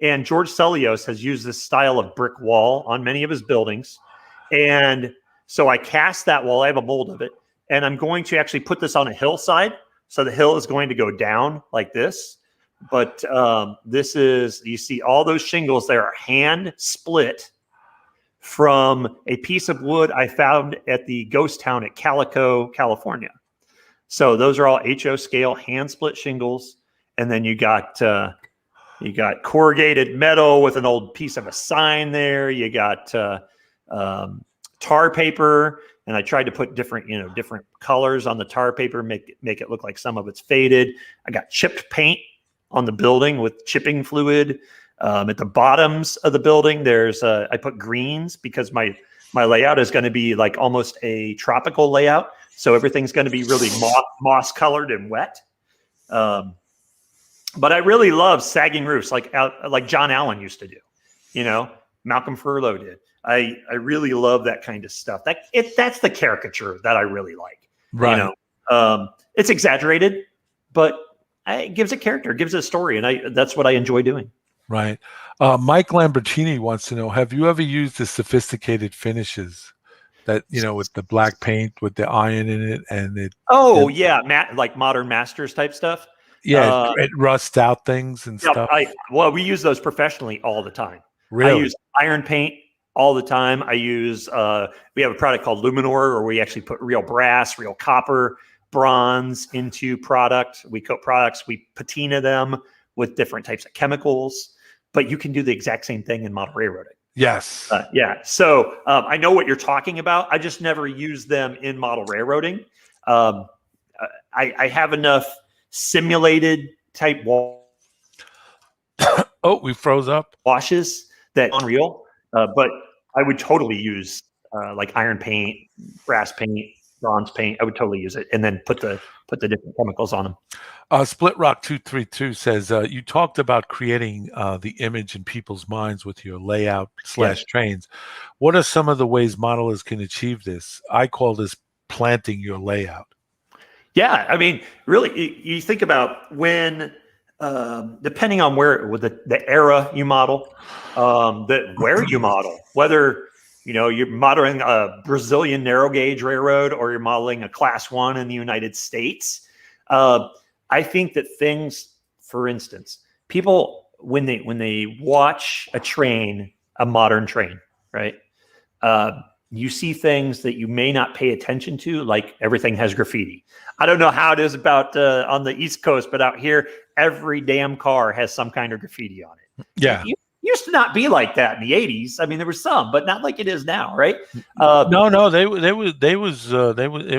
and George Celios has used this style of brick wall on many of his buildings. And so I cast that wall. I have a mold of it, and I'm going to actually put this on a hillside. So the hill is going to go down like this. But you see all those shingles there are hand split from a piece of wood I found at the ghost town at Calico, California. So those are all HO scale hand split shingles. And then you got corrugated metal with an old piece of a sign there. You got tar paper, and I tried to put different colors on the tar paper, make it look like some of it's faded. I got chipped paint on the building with chipping fluid. At the bottoms of the building, there's I put greens because my layout is going to be like almost a tropical layout, so everything's going to be really moss colored and wet. But I really love sagging roofs, like John Allen used to do. Malcolm Furlow did. I really love that kind of stuff. That's the caricature that I really like. Right. It's exaggerated, but it gives it character, it gives it a story, and that's what I enjoy doing. Right. Mike Lambertini wants to know: have you ever used the sophisticated finishes that with the black paint with the iron in it, and Oh yeah, like modern masters type stuff. it rusts out things and stuff. Well, we use those professionally all the time. Really? I use iron paint all the time. I use we have a product called Luminor, where we actually put real brass, real copper, bronze into product. We coat products, we patina them with different types of chemicals. But you can do the exact same thing in model railroading. Yes. Yeah. So I know what you're talking about. I just never use them in model railroading. I have enough simulated type Oh, we froze up. washes that unreal, but I would totally use like iron paint, brass paint, bronze paint. I would totally use it, and then put the different chemicals on them. Split Rock 232 says you talked about creating the image in people's minds with your layout / trains. What are some of the ways modelers can achieve this? I call this planting your layout. Yeah, I mean, really, you think about when, depending on where with the era you model, where you model, whether you're modeling a Brazilian narrow gauge railroad or you're modeling a Class 1 in the United States. I think that things, for instance, people when they watch a modern train, right? You see things that you may not pay attention to, like everything has graffiti. I don't know how it is about on the East Coast, but out here, every damn car has some kind of graffiti on it. Yeah. It used to not be like that in the 80s. I mean, there was some, but not like it is now, right? No,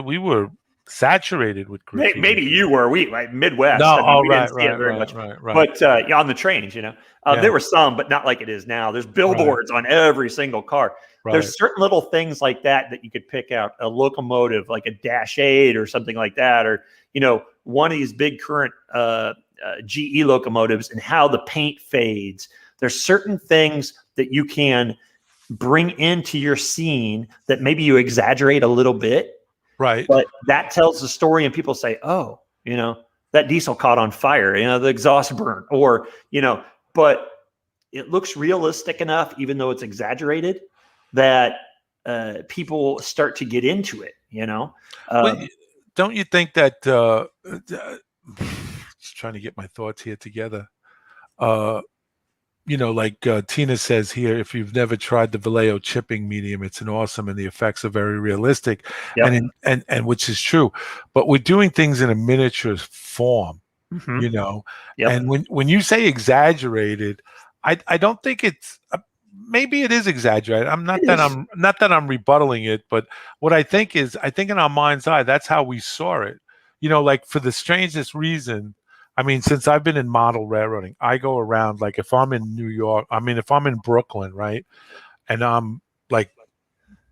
we were saturated with graffiti. Maybe you were. We like Midwest. No, I mean, we right, didn't see it very much. Right. But on the trains, there were some, but not like it is now. There's billboards on every single car. Right. There's certain little things like that you could pick out. A locomotive, like a Dash 8 or something like that, or one of these big current GE locomotives, and how the paint fades. There's certain things that you can bring into your scene that maybe you exaggerate a little bit. Right. But that tells the story, and people say, oh, that diesel caught on fire, the exhaust burnt, or, but it looks realistic enough, even though it's exaggerated, that people start to get into it, don't you think that, just trying to get my thoughts here together. Like Tina says here, if you've never tried the Vallejo chipping medium, it's an awesome, and the effects are very realistic, and which is true. But we're doing things in a miniature form, and when you say exaggerated, I don't think it's maybe it is exaggerated. I'm not that I'm rebuttaling it, but what I think is, I think in our mind's eye, that's how we saw it. Like for the strangest reason. I mean, since I've been in model railroading, I go around, like if I'm in New York, if I'm in Brooklyn, right, and I'm like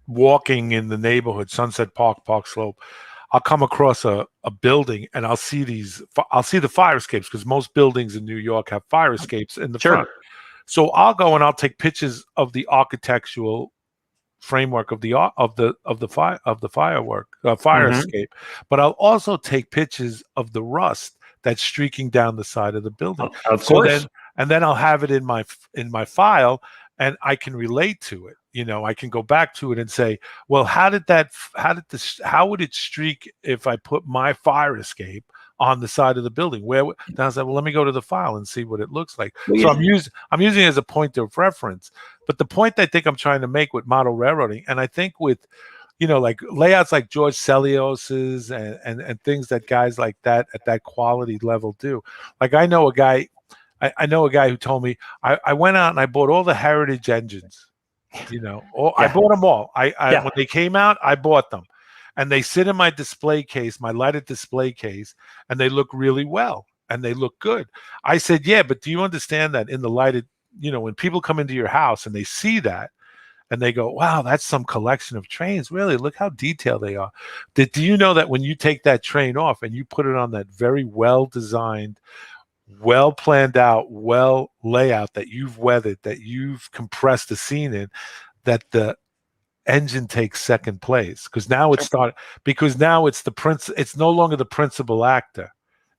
walking in the neighborhood, Sunset Park, Park Slope, I'll come across a building and I'll see the fire escapes, because most buildings in New York have fire escapes in the front. So I'll go and I'll take pictures of the architectural framework of the fire escape, but I'll also take pictures of the rust that's streaking down the side of the building. Of course. Then I'll have it in my file, and I can relate to it. I can go back to it and say, well, how would it streak if I put my fire escape on the side of the building? Then I said, well, let me go to the file and see what it looks like. So I'm using it as a point of reference. But the point I think I'm trying to make with model railroading, and I think with like layouts like George Celios's and things that guys like that at that quality level do. Like I know a guy who told me, I went out and I bought all the Heritage engines, I bought them all. When they came out, I bought them, and they sit in my display case, my lighted display case, and they look really well and they look good. I said, yeah, but do you understand that in the lighted, when people come into your house and they see that, and they go, wow, that's some collection of trains. Really, look how detailed they are. Do you know that when you take that train off and you put it on that very well-designed, well-planned out, layout that you've weathered, that you've compressed the scene in, that the engine takes second place? Because now it's no longer the principal actor.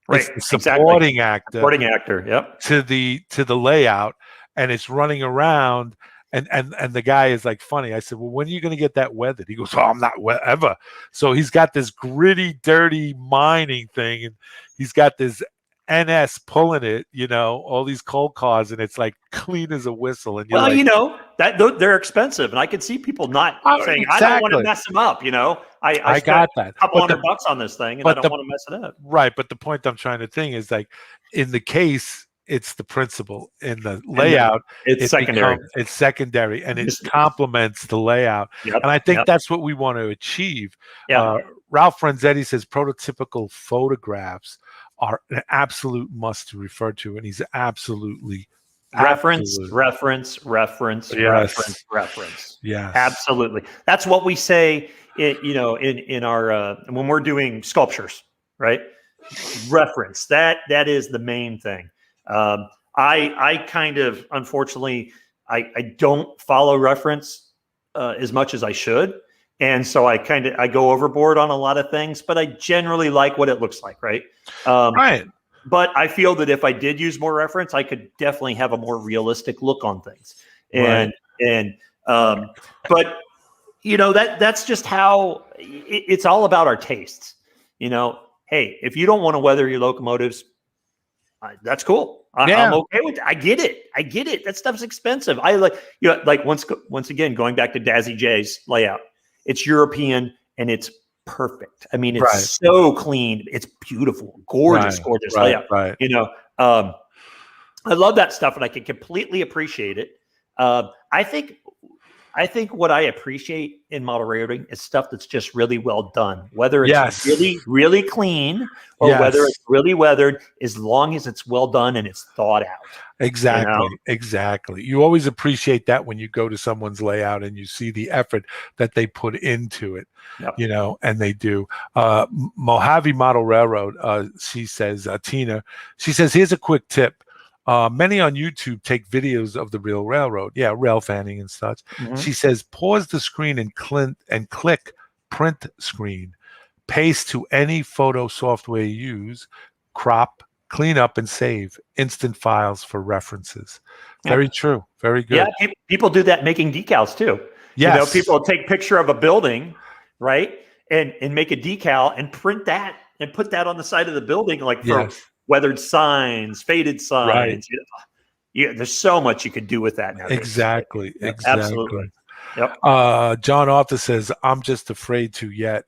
Right. It's the Exactly. supporting actor Supporting actor. Yep. to the layout, and it's running around. And the guy is like funny. I said, well, when are you going to get that weathered? He goes, oh, I'm not ever. So he's got this gritty, dirty mining thing, and he's got this NS pulling it, all these cold cars, and it's like clean as a whistle. And you're Well, like, that they're expensive, and I could see people not oh, saying, "I don't want to exactly. mess them up." I I spent got that. a couple $100 on this thing, and I But don't the want to mess it up. Right, but the point I'm trying to think is like in the case, it's the principle. In the And then layout, it's secondary. it's secondary, and it Just- complements the layout. Yep. And I think Yep. that's what we want to achieve. Yeah. Ralph Franzetti says prototypical photographs are an absolute must to refer to, and he's absolutely Reference, absolute. reference, reference, Yes. reference, reference. Yes. Absolutely. That's what we say. In our when we're doing sculptures, right? Reference. That is the main thing. I kind of, unfortunately, I don't follow reference as much as I should, and so I go overboard on a lot of things. But I generally like what it looks like, right? Right. But I feel that if I did use more reference, I could definitely have a more realistic look on things. But that's just how it's all about our tastes. Hey, if you don't want to weather your locomotives, that's cool. I'm okay with it. I get it. That stuff's expensive. I like once again, going back to Dazzy J's layout. It's European and it's perfect. I mean, it's so clean. It's beautiful, gorgeous layout. Right. I love that stuff, and I can completely appreciate it. I think what I appreciate in model railroading is stuff that's just really well done, whether it's really, really clean or whether it's really weathered, as long as it's well done and it's thought out. Exactly. You always appreciate that when you go to someone's layout and you see the effort that they put into it. Yep. And they do. Mojave Model Railroad, she says, Tina, she says, here's a quick tip. Many on YouTube take videos of the real railroad. Yeah, rail fanning and such. Mhm. She says, pause the screen and click print screen. Paste to any photo software you use, crop, clean up, and save instant files for references. Very true. Very good. Yeah, people do that making decals too. Yes. People take picture of a building, right, and make a decal and print that and put that on the side of the building, like for weathered signs, faded signs. Right. There's so much you could do with that nowadays. Exactly. Absolutely. Yep. John Arthur says, I'm just afraid to yet.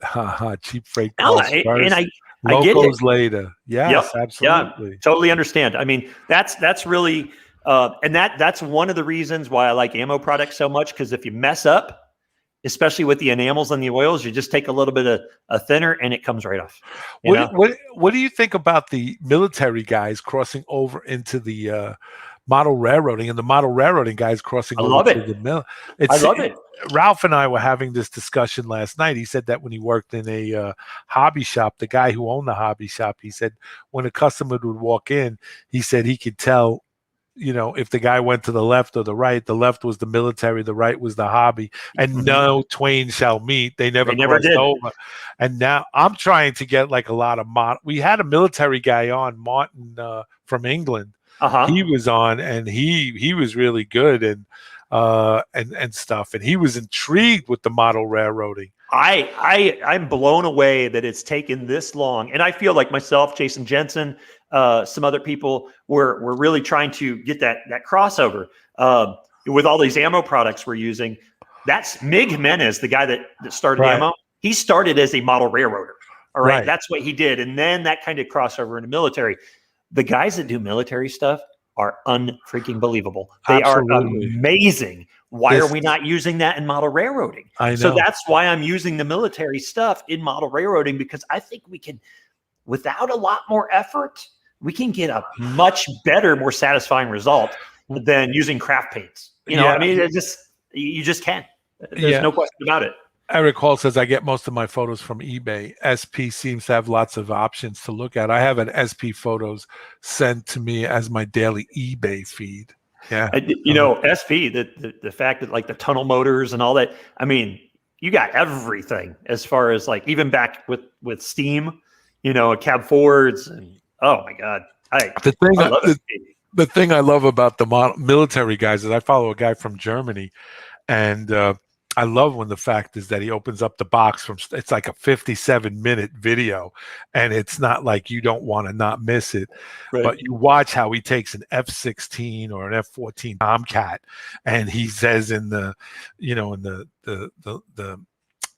Cheap freight costs first. And I Locos get it. Later. Yes, absolutely. Yeah, totally understand. I mean, that's really and that's one of the reasons why I like ammo products so much, because if you mess up, especially with the enamels and the oils, you just take a little bit of a thinner and it comes right off. What do you think about the military guys crossing over into the model railroading, and the model railroading guys crossing over to the mill? I love it. Ralph and I were having this discussion last night. He said that when he worked in a hobby shop, the guy who owned the hobby shop, he said when a customer would walk in, he said he could tell, if the guy went to the left or the right. The left was the military, the right was the hobby, and no twain shall meet. They never crossed over. And now I'm trying to get like a lot of we had a military guy on, Martin from England. He was on, and he was really good and stuff, and he was intrigued with the model railroading. I'm blown away that it's taken this long, and I feel like myself, Jason Jensen, some other people were really trying to get that crossover with all these ammo products we're using. That's Mig Jimenez, the guy that started ammo. He started as a model railroader. All right, that's what he did, and then that kind of crossover into military. The guys that do military stuff are unfreaking believable. They are amazing. Why are we not using that in model railroading? I know. So that's why I'm using the military stuff in model railroading, because I think we can, without a lot more effort, we can get a much better, more satisfying result than using craft paints. I mean, you just can. There's no question about it. Eric Hall says, I get most of my photos from eBay. SP seems to have lots of options to look at. I have an SP photos sent to me as my daily eBay feed. Yeah. SP, the fact that like the tunnel motors and all that, I mean, you got everything as far as like even back with steam, cab Fords and Oh my God. The thing, I love it. the thing I love about the military guys is I follow a guy from Germany, and I love when the fact is that he opens up the box from it's like a 57-minute video, and it's not like you don't want to not miss it, Right. but you watch how he takes an F-16 or an F-14 Tomcat, and he says in the, in the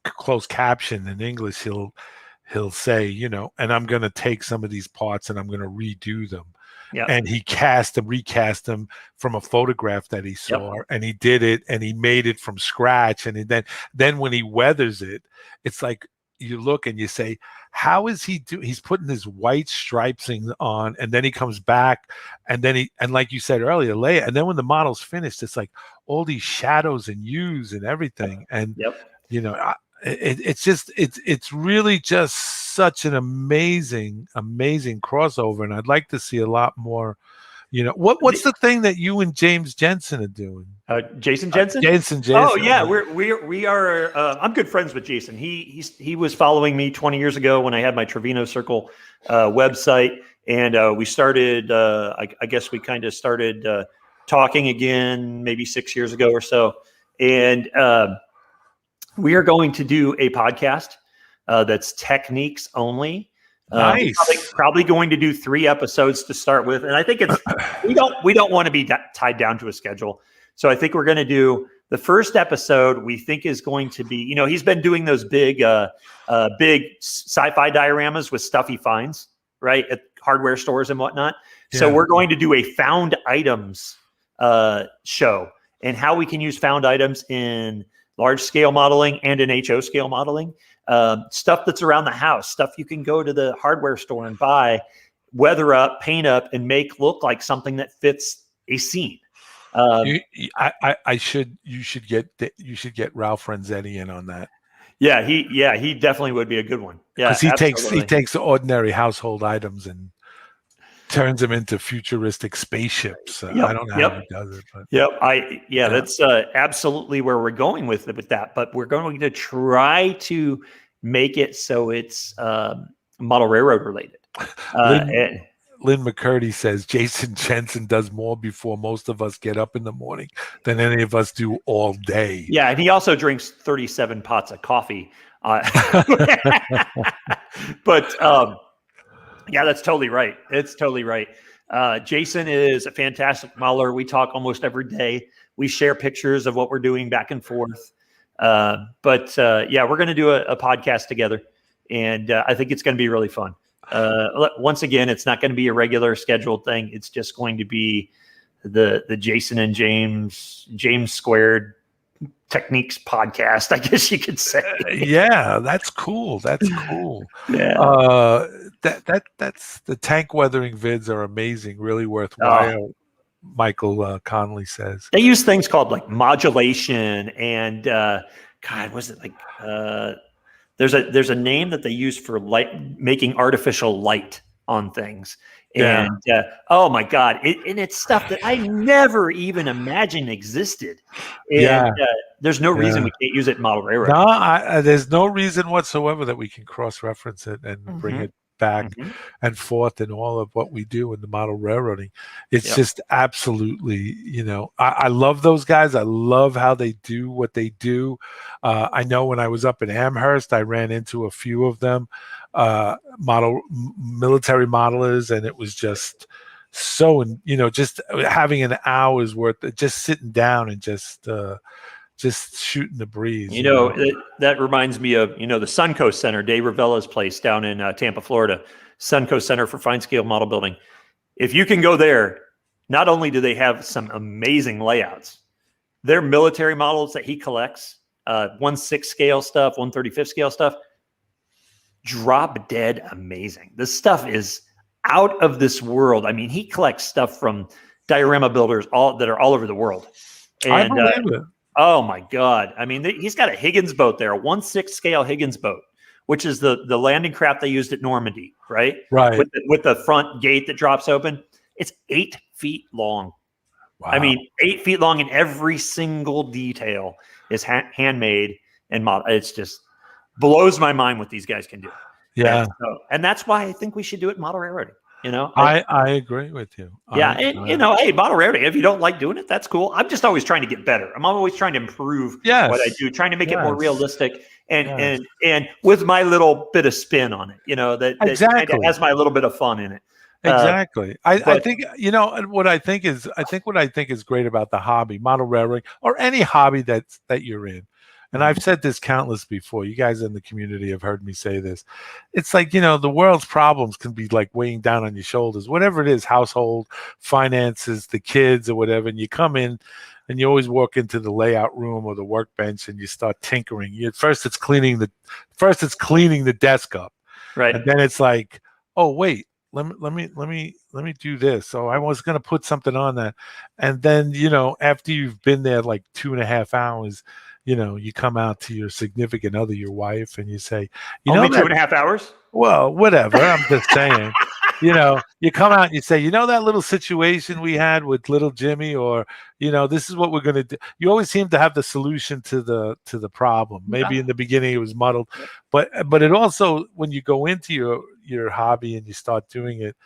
closed caption in English, he'll say, and I'm going to take some of these parts and I'm going to redo them. Yeah. And he recast them from a photograph that he saw, and he did it, and he made it from scratch. And then when he weathers it, it's like you look and you say, how is he he's putting his white striping on, and then he comes back, and then and like you said earlier, Leia, and then when the model's finished, it's like all these shadows and hues and everything. And it's really just such an amazing crossover, and I'd like to see a lot more. What's the thing that you and James Jensen are doing? Jason Jensen. Jason. Oh yeah, we are. I'm good friends with Jason. He was following me 20 years ago when I had my Trevino Circle website, and we started. I guess we kind of started talking again maybe 6 years ago or so, and we are going to do a podcast that's techniques only. Nice. Probably going to do 3 episodes to start with, and I think it's we don't want to be tied down to a schedule. So I think we're going to do the first episode. We think is going to be, he's been doing those big sci-fi dioramas with stuff he finds right at hardware stores and whatnot. Yeah. So we're going to do a found items show and how we can use found items in large scale modeling and in HO scale modeling. Stuff that's around the house, stuff you can go to the hardware store and buy, weather up, paint up, and make look like something that fits a scene. You should get Ralph Renzetti in on that. Yeah, he definitely would be a good one. Yeah, because he takes ordinary household items and turns them into futuristic spaceships. I don't know how he does it, but that's absolutely where we're going with that. But we're going to try to make it so it's model railroad related. Lynn McCurdy says Jason Jensen does more before most of us get up in the morning than any of us do all day. Yeah, and he also drinks 37 pots of coffee. But yeah, that's totally right. It's totally right. Jason is a fantastic modeler. We talk almost every day. We share pictures of what we're doing back and forth. But we're going to do a podcast together, and I think it's going to be really fun. Once again, it's not going to be a regular scheduled thing. It's just going to be the Jason and James squared techniques podcast, I guess you could say. Yeah, that's cool. That's cool. Yeah. That's the tank weathering vids are amazing, really worthwhile. Michael Conley says they use things called like modulation and God, was it like there's a name that they use for making artificial light on things. And oh my God, it's stuff that I never even imagined existed. And there's no reason we can't use it in model railroad. No, there's no reason whatsoever that we can cross-reference it and bring it back and forth in all of what we do in the model railroading. It's just absolutely, I love those guys. I love how they do what they do. I know when I was up in Amherst, I ran into a few of them, military modelers, and it was just so, just having an hour's worth of just sitting down and just shooting the breeze. That reminds me of, the Suncoast Center, Dave Ravella's place down in Tampa, Florida, Suncoast Center for Fine Scale Model Building. If you can go there, not only do they have some amazing layouts, their military models that he collects, 1/6 scale stuff, 1/35 scale stuff, drop dead amazing. This stuff is out of this world. I mean, he collects stuff from diorama builders that are all over the world. And, I believe it. Oh my God. I mean, he's got a Higgins boat there, a 1/6 scale Higgins boat, which is the landing craft they used at Normandy, right? Right. With the front gate that drops open. It's 8 feet long. Wow. I mean, 8 feet long, and every single detail is handmade and model. It's just blows my mind what these guys can do. Yeah. And that's why I think we should do it in model railroading. You know, I agree with you. yeah, and hey, model railroading. If you don't like doing it, that's cool. I'm just always trying to get better. I'm always trying to improve what I Yes, do, trying to make it more yes, realistic, and yes. and with my little bit of spin on it. That kind of Exactly. has my little bit of fun in it. Exactly. I But think, and what I think is great about the hobby, model railroading, or any hobby that you're in. And I've said this countless before. You guys in the community have heard me say this. It's like, the world's problems can be like weighing down on your shoulders, whatever it is, household, finances, the kids or whatever. And you come in and you always walk into the layout room or the workbench and you start tinkering. First it's cleaning the desk up. right. And then it's like, oh wait, let me do this. So I was going to put something on that, and then after you've been there like 2.5 hours, you come out to your significant other, your wife, and you say, Only two that, and a half hours. well, whatever. I'm just saying. You come out and you say, that little situation we had with little Jimmy, or this is what we're going to do. You always seem to have the solution to the problem. Maybe in the beginning it was muddled, but it also, when you go into your hobby and you start doing it,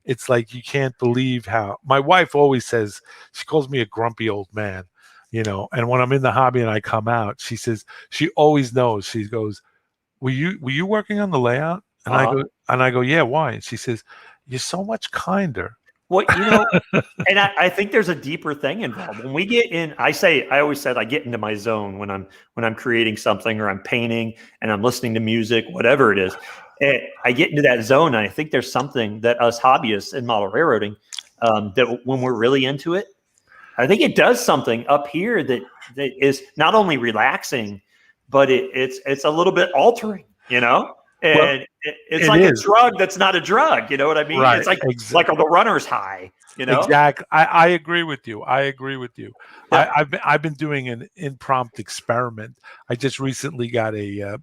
it's like you can't believe how my wife always says, she calls me a grumpy old man, and when I'm in the hobby and I come out, she says, she always knows. She goes, were you working on the layout? And I go, yeah, why? And she says, you're so much kinder. Well, and I think there's a deeper thing involved. When we get in, I always said I get into my zone when I'm creating something, or I'm painting and I'm listening to music, whatever it is. I get into that zone, and I think there's something that us hobbyists in model railroading, that when we're really into it, I think it does something up here that is not only relaxing, but it's a little bit altering, Well, and it's it like a is. drug that's not a drug. You know what I mean? Right. It's like the runner's high. Exactly. I agree with you. Yeah. I've been doing an impromptu experiment. I just recently got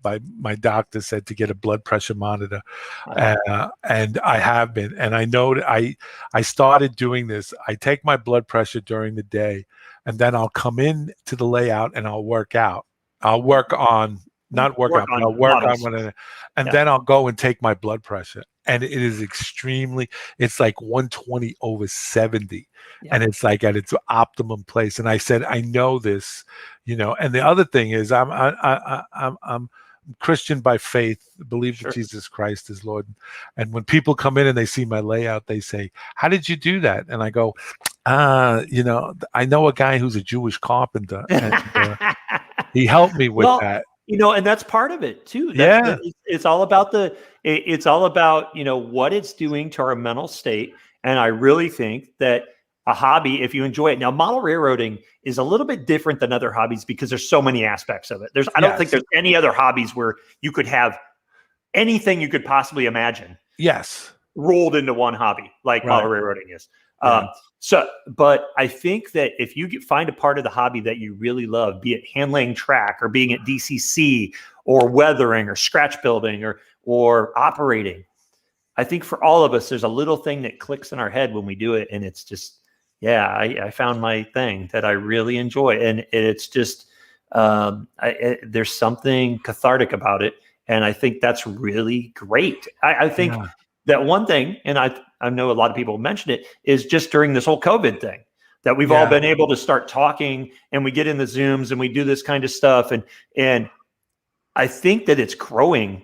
by my doctor said to get a blood pressure monitor, and I have been, and I know that I started doing this. I take my blood pressure during the day, and then I'll come in to the layout and I'll work out. I'll work on not work out, but I'll work on models. one, and then I'll go and take my blood pressure, and it is extremely. It's like 120 over 70, and it's like at its optimum place. And I said, I know this, And the other thing is, I'm Christian by faith, believe that Jesus Christ is Lord. And when people come in and they see my layout, they say, "How did you do that?" And I go, I know a guy who's a Jewish carpenter, and he helped me with that. And that's part of it too. It's all about what it's doing to our mental state. And I really think that a hobby, if you enjoy it. Now, model railroading is a little bit different than other hobbies because there's so many aspects of it. I don't think there's any other hobbies where you could have anything you could possibly imagine. Yes. Rolled into one hobby like model railroading is. But I think that if you find a part of the hobby that you really love, be it hand laying track, or being at DCC, or weathering, or scratch building, or operating, I think for all of us, there's a little thing that clicks in our head when we do it. And it's just, I found my thing that I really enjoy. And it's just, there's something cathartic about it. And I think that's really great. I think that one thing, and I know a lot of people mentioned it, is just during this whole COVID thing that we've all been able to start talking, and we get in the Zooms and we do this kind of stuff. And I think that it's growing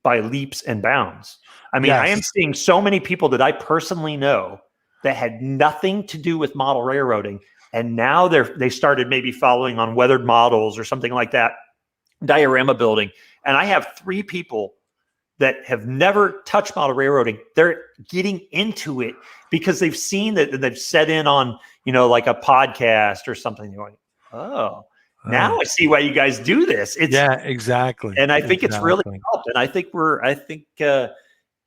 by leaps and bounds. I mean, I am seeing so many people that I personally know that had nothing to do with model railroading, and now they started maybe following on weathered models or something like that, diorama building. And I have 3 people that have never touched model railroading. They're getting into it because they've seen that, they've set in on, like a podcast or something. They're going, oh, now I see why you guys do this. Exactly. And I think it's really helped. And I think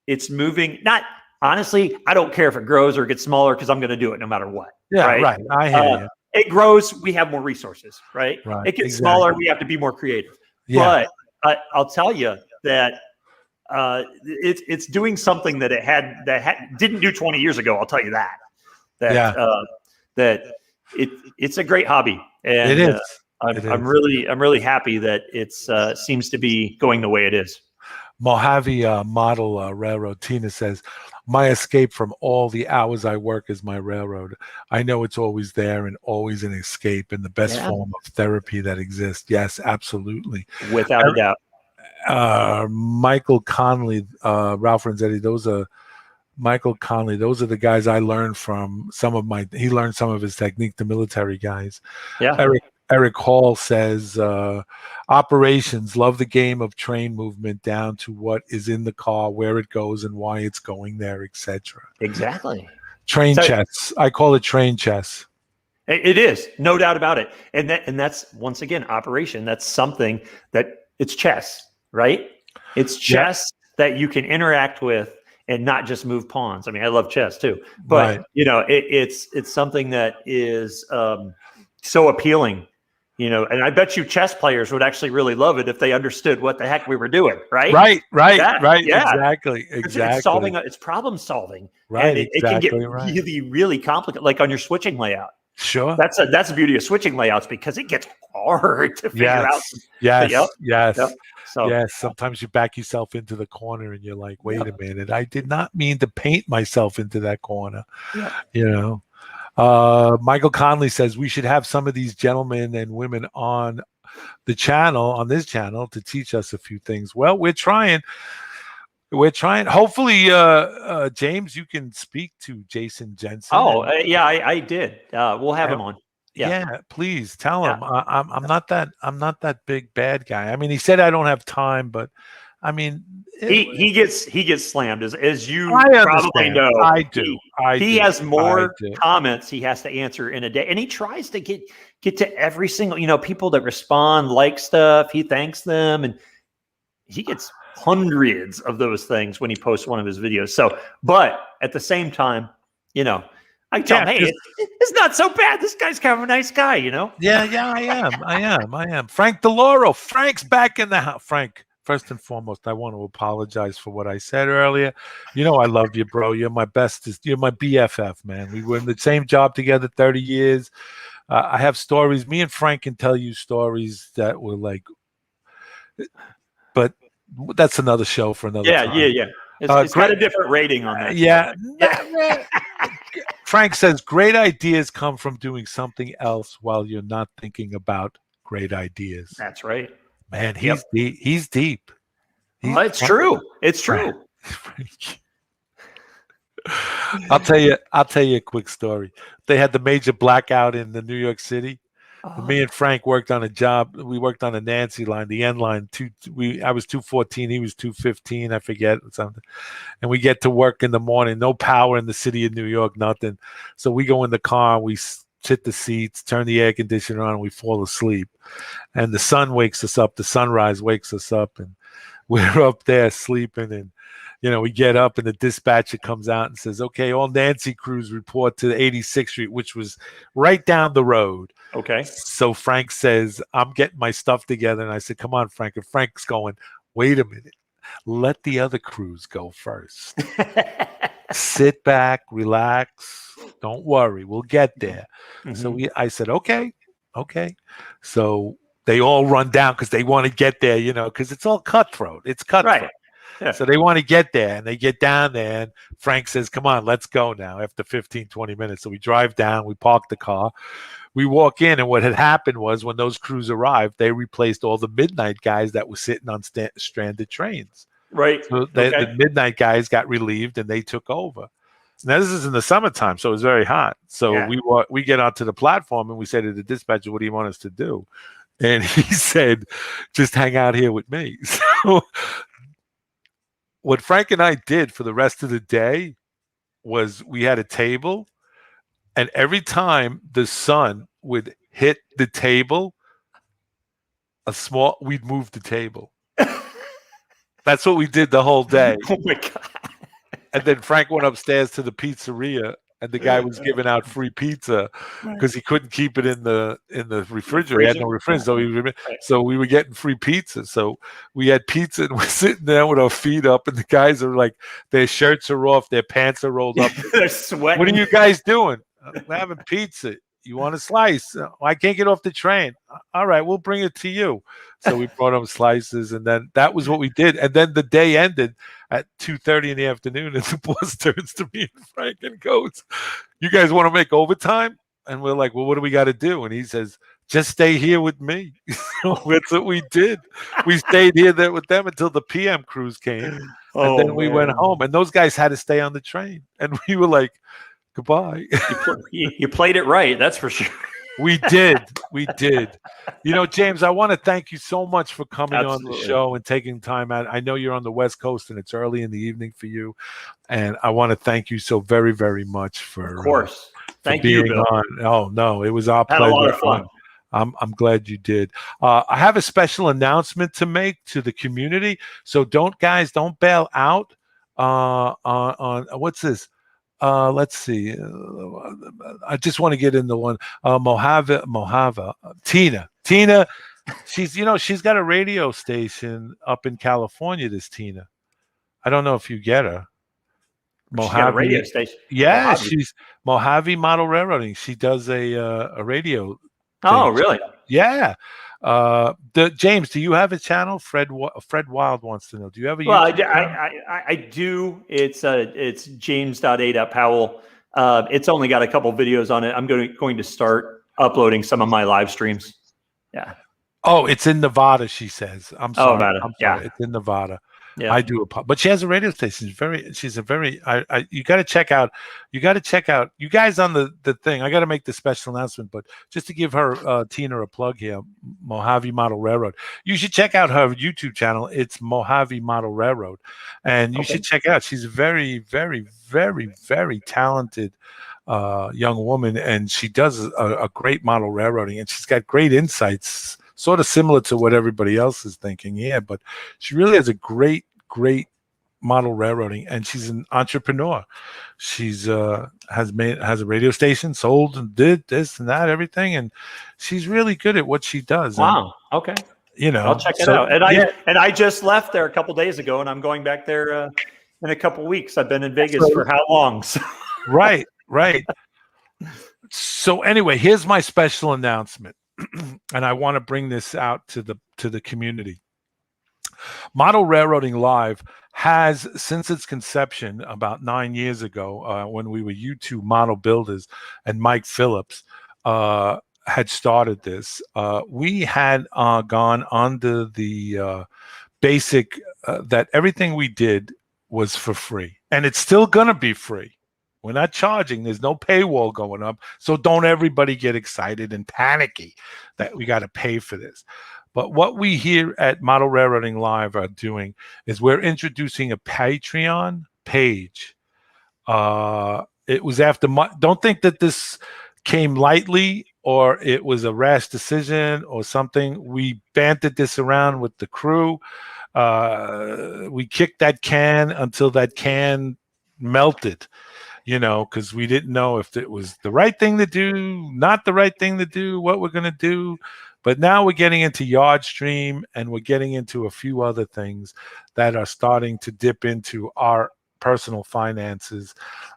it's moving. Not honestly, I don't care if it grows or gets smaller, because I'm going to do it no matter what. Right. I hear you. It grows, we have more resources, right? It gets smaller, we have to be more creative. But I'll tell you that it's doing something that didn't do 20 years ago. I'll tell you that. That it's a great hobby, and it is. I'm really happy that it's seems to be going the way it is. Mojave Model Railroad Tina says, My escape from all the hours I work is my railroad. I know it's always there and always an escape and the best Yeah. form of therapy that exists. Yes, absolutely. Without a doubt. Michael Conley, Ralph Renzetti, those are Michael Conley. Those are the guys I learned from. He learned some of his technique, the military guys. Yeah. Eric Hall says, operations love the game of train movement down to what is in the car, where it goes, and why it's going there, etc. Exactly. Train So chess. I call it train chess. it is, no doubt about it. And that's once again operation. That's something that it's chess, right? It's chess that you can interact with and not just move pawns. I mean, I love chess too, but Right. it's something that is so appealing. And I bet you chess players would actually really love it if they understood what the heck we were doing, right? Right. Yeah. Exactly. It's problem solving, Right. and it can get Exactly right. really, really complicated. Like on your switching layout, Sure. that's the beauty of switching layouts, because it gets hard to figure out. Yes. Yep. So Yes. Sometimes you back yourself into the corner and you're like, wait a minute, I did not mean to paint myself into that corner. yeah. Michael Conley says we should have some of these gentlemen and women on this channel, to teach us a few things. Well, we're trying. Hopefully, James, you can speak to Jason Jensen. I did. We'll have him on. Yeah, please tell him. I'm not that big bad guy. I mean, he said I don't have time, but I mean, he gets slammed as you I probably know. I do. He has more comments he has to answer in a day, and he tries to get to every single people that respond, like stuff. He thanks them, and he gets hundreds of those things when he posts one of his videos. So, but at the same time, I tell him, hey, it's not so bad. This guy's kind of a nice guy, Yeah, I am. Frank DeLauro. Frank's back in the house. Frank, first and foremost, I want to apologize for what I said earlier. I love you, bro. You're my bestest. You're my BFF, man. We were in the same job together 30 years. I have stories. Me and Frank can tell you stories that were like, but that's another show for another time. Yeah. It's got a different rating on that. Yeah. Frank says, great ideas come from doing something else while you're not thinking about great ideas. That's right. Man, he's deep. He's deep. It's true. It's true. I'll tell you a quick story. They had the major blackout in the New York City. Me and Frank worked on a job. We worked on a Nancy line, the N line. I was 214, he was 215, I forget something. And we get to work in the morning. No power in the city of New York, nothing. So we go in the car, we sit the seats, turn the air conditioner on, and we fall asleep. And the sun wakes us up. The sunrise wakes us up, and we're up there sleeping. And we get up, and the dispatcher comes out and says, okay, all Nancy crews report to the 86th Street, which was right down the road. Okay. So Frank says, I'm getting my stuff together. And I said, come on, Frank. And Frank's going, wait a minute. Let the other crews go first. Sit back, relax. Don't worry. We'll get there. Mm-hmm. So I said, okay. So they all run down because they want to get there, because it's all cutthroat. It's cutthroat. Right. Yeah. So they want to get there, and they get down there, and Frank says, come on, let's go now after 15, 20 minutes. So we drive down, we park the car, we walk in, and what had happened was when those crews arrived, they replaced all the midnight guys that were sitting on stranded trains. Right. So the midnight guys got relieved, and they took over. Now, this is in the summertime, so it was very hot. So we get onto the platform, and we say to the dispatcher, what do you want us to do? And he said, just hang out here with me. So what Frank and I did for the rest of the day was we had a table, and every time the sun would hit the table, we'd move the table. That's what we did the whole day. Oh my God. And then Frank went upstairs to the pizzeria, and the guy was giving out free pizza because he couldn't keep it in the refrigerator. He had no refrigerator, so we were getting free pizza. So we had pizza, and we're sitting there with our feet up, and the guys are like, their shirts are off, their pants are rolled up. They're sweating. What are you guys doing? We're having pizza. You want a slice? I can't get off the train. All right, we'll bring it to you. So we brought them slices, and then that was what we did. And then the day ended. at 2:30 in the afternoon, and the boss turns to me and Frank and goes, "You guys want to make overtime?" And we're like, "Well, what do we got to do?" And he says, "Just stay here with me." So that's what we did. We stayed here there with them until the PM crews came, and Oh then we went man, home. And those guys had to stay on the train, and we were like, "Goodbye." you played it right. That's for sure. We did. We did. James, I want to thank you so much for coming on the Absolutely. show and taking time out. I know you're on the West Coast and it's early in the evening for you. And I want to thank you so very, very much Of for course. Thank you, being Bill. on. Oh, no, it was our Had a pleasure. lot of fun. I'm glad you did. I have a special announcement to make to the community. So don't bail out on what's this? Let's see. I just want to get into one. Mojave, Tina. She's got a radio station up in California. This Tina. I don't know if you get her. She's got a radio Mojave. station. Yeah, Mojave. she's Mojave Model Railroading. She does a radio thing. Oh, really? Yeah. James, do you have a channel? Fred Wild wants to know. Do you have a Well, YouTube channel? I do. It's james.a.powell. It's only got a couple videos on it. I'm going to start uploading some of my live streams. Yeah. Oh, it's in Nevada, she says. I'm sorry. Nevada. I'm sorry. Yeah. It's in Nevada. Yeah. I do, but she has a radio station. She's a very. You got to check out. You guys on the thing. I got to make the special announcement, but just to give her Tina a plug here, Mojave Model Railroad. You should check out her YouTube channel. It's Mojave Model Railroad, and you should check it out. She's a very, very, very, very talented young woman, and she does a great model railroading, and she's got great insights. Sort of similar to what everybody else is thinking, yeah, but she really has a great model railroading, and she's an entrepreneur. She's has a radio station, sold and did this and that, everything, and she's really good at what she does. Wow. Okay. I'll check it out. And I just left there a couple days ago, and I'm going back there in a couple weeks. I've been in Vegas for how long? So. Right. So anyway, here's my special announcement. And I want to bring this out to the community. Model Railroading Live has, since its conception about 9 years ago, when we were U2 model builders and Mike Phillips had started this, we had gone under the basic that everything we did was for free, and it's still going to be free. We're not charging. There's no paywall going up. So don't everybody get excited and panicky that we got to pay for this. But what we here at Model Railroading Live are doing is we're introducing a Patreon page. It was after don't think that this came lightly or it was a rash decision or something. We bantered this around with the crew. We kicked that can until that can melted. Because we didn't know if it was the right thing to do, not the right thing to do, what we're going to do. But now we're getting into Yardstream, and we're getting into a few other things that are starting to dip into our personal finances.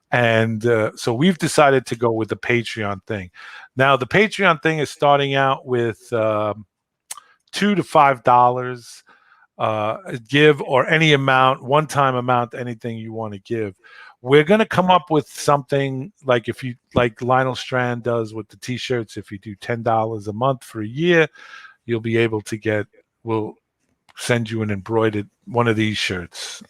And so we've decided to go with the Patreon thing. Now, the Patreon thing is starting out with $2 to $5 give, or any amount, one-time amount, anything you want to give. We're going to come up with something like like Lionel Strand does with the T-shirts. If you do $10 a month for a year, you'll be able to we'll send you an embroidered one of these shirts,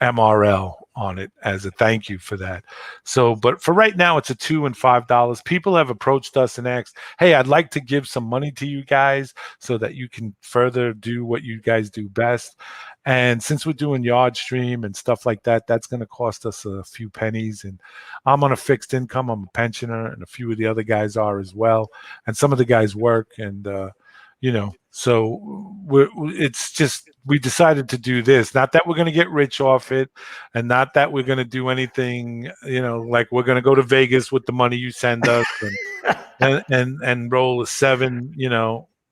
MRL on it as a thank you for that. So, but for right now, it's a $2 and $5. People have approached us and asked, "Hey, I'd like to give some money to you guys so that you can further do what you guys do best." And since we're doing Yardstream and stuff like that, that's going to cost us a few pennies. And I'm on a fixed income. I'm a pensioner, and a few of the other guys are as well. And some of the guys work, and so it's just, we decided to do this. Not that we're going to get rich off it, and not that we're going to do anything, like we're going to go to Vegas with the money you send us and roll a 7,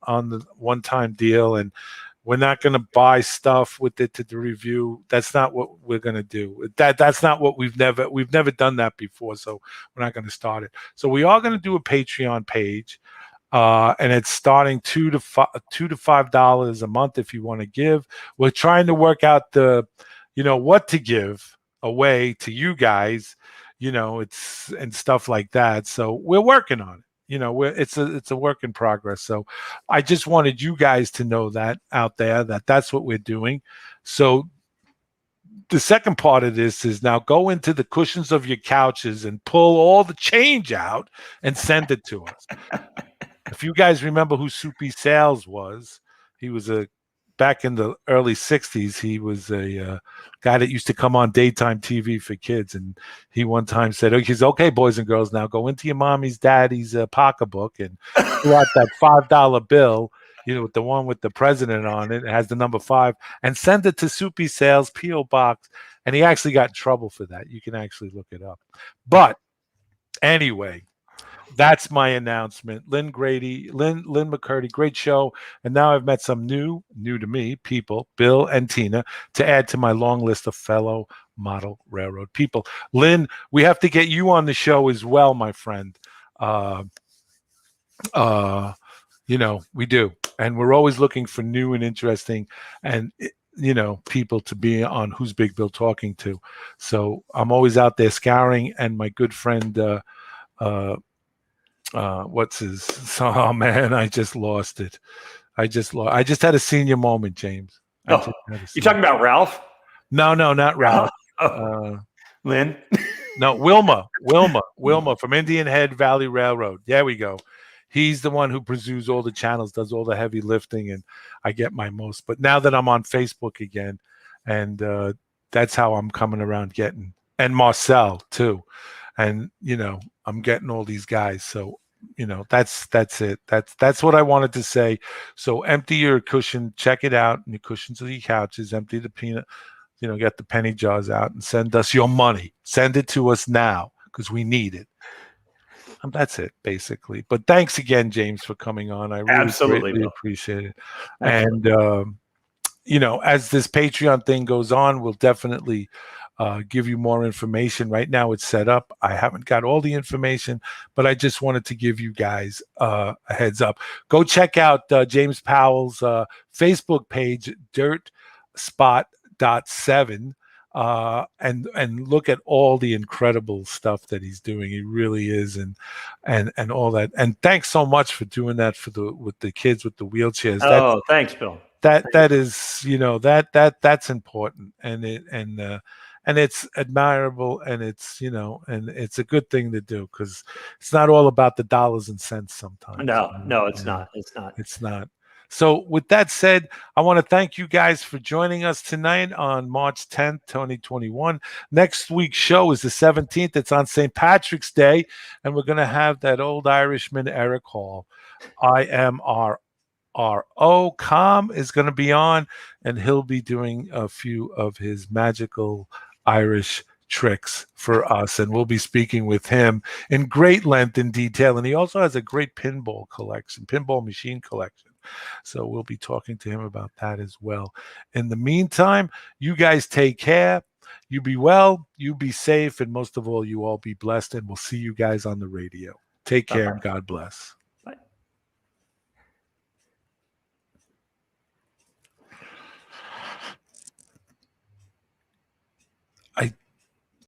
on the one-time deal. And we're not going to buy stuff with it to review. That's not what we're going to do. That's not what we've never done that before. So we're not going to start it. So we are going to do a Patreon page. And it's starting $2 to $5 a month if you want to give. We're trying to work out the what to give away to you guys, it's and stuff like that. So we're working on it. It's a work in progress. So I just wanted you guys to know that out there that that's what we're doing. So the second part of this is now go into the cushions of your couches and pull all the change out and send it to us. If you guys remember who Soupy Sales was, he was back in the early 60s, he was a guy that used to come on daytime TV for kids. And he one time said, okay, boys and girls, now go into your mommy's, daddy's pocketbook and pull out that $5 bill, with the one with the president on it. It has the number 5 and send it to Soupy Sales, P.O. Box. And he actually got in trouble for that. You can actually look it up. But anyway, that's my announcement. Lynn McCurdy, great show. And now I've met some new to me people, Bill and Tina, to add to my long list of fellow model railroad people. Lynn, we have to get you on the show as well, my friend. We do. And we're always looking for new and interesting and people to be on Who's Big Bill Talking To. So I'm always out there scouring, and my good friend what's his? Oh man, I just lost it. I just had a senior moment, James. You talking about Ralph? No, not Ralph. Lynn? No, Wilma from Indian Head Valley Railroad. There we go. He's the one who pursues all the channels, does all the heavy lifting, and I get my most. But now that I'm on Facebook again, and that's how I'm coming around getting, and Marcel too. And I'm getting all these guys. So that's it. That's what I wanted to say. So empty your cushion, check it out, and your cushions of your couches, empty the peanut, get the penny jars out and send us your money. Send it to us now because we need it. And that's it, basically. But thanks again, James, for coming on. I really greatly appreciate it. Absolutely. And as this Patreon thing goes on, we'll definitely give you more information. Right now it's set up. I haven't got all the information, but I just wanted to give you guys a heads up. Go check out James Powell's Facebook page, DirtSpot.7, and look at all the incredible stuff that he's doing. He really is, and all that. And thanks so much for doing that with the kids with the wheelchairs. Thanks, Bill. That is, that's important, and it's admirable, and it's and it's a good thing to do, because it's not all about the dollars and cents sometimes. No, it's not. It's not. So with that said, I want to thank you guys for joining us tonight on March 10th, 2021. Next week's show is the 17th. It's on St. Patrick's Day, and we're going to have that old Irishman, Eric Hall. IMRO Com is going to be on, and he'll be doing a few of his magical Irish tricks for us, and we'll be speaking with him in great length and detail. And he also has a great pinball machine collection. So we'll be talking to him about that as well. In the meantime, you guys take care. You be well, you be safe, and most of all, you all be blessed. And we'll see you guys on the radio. Take care and God bless.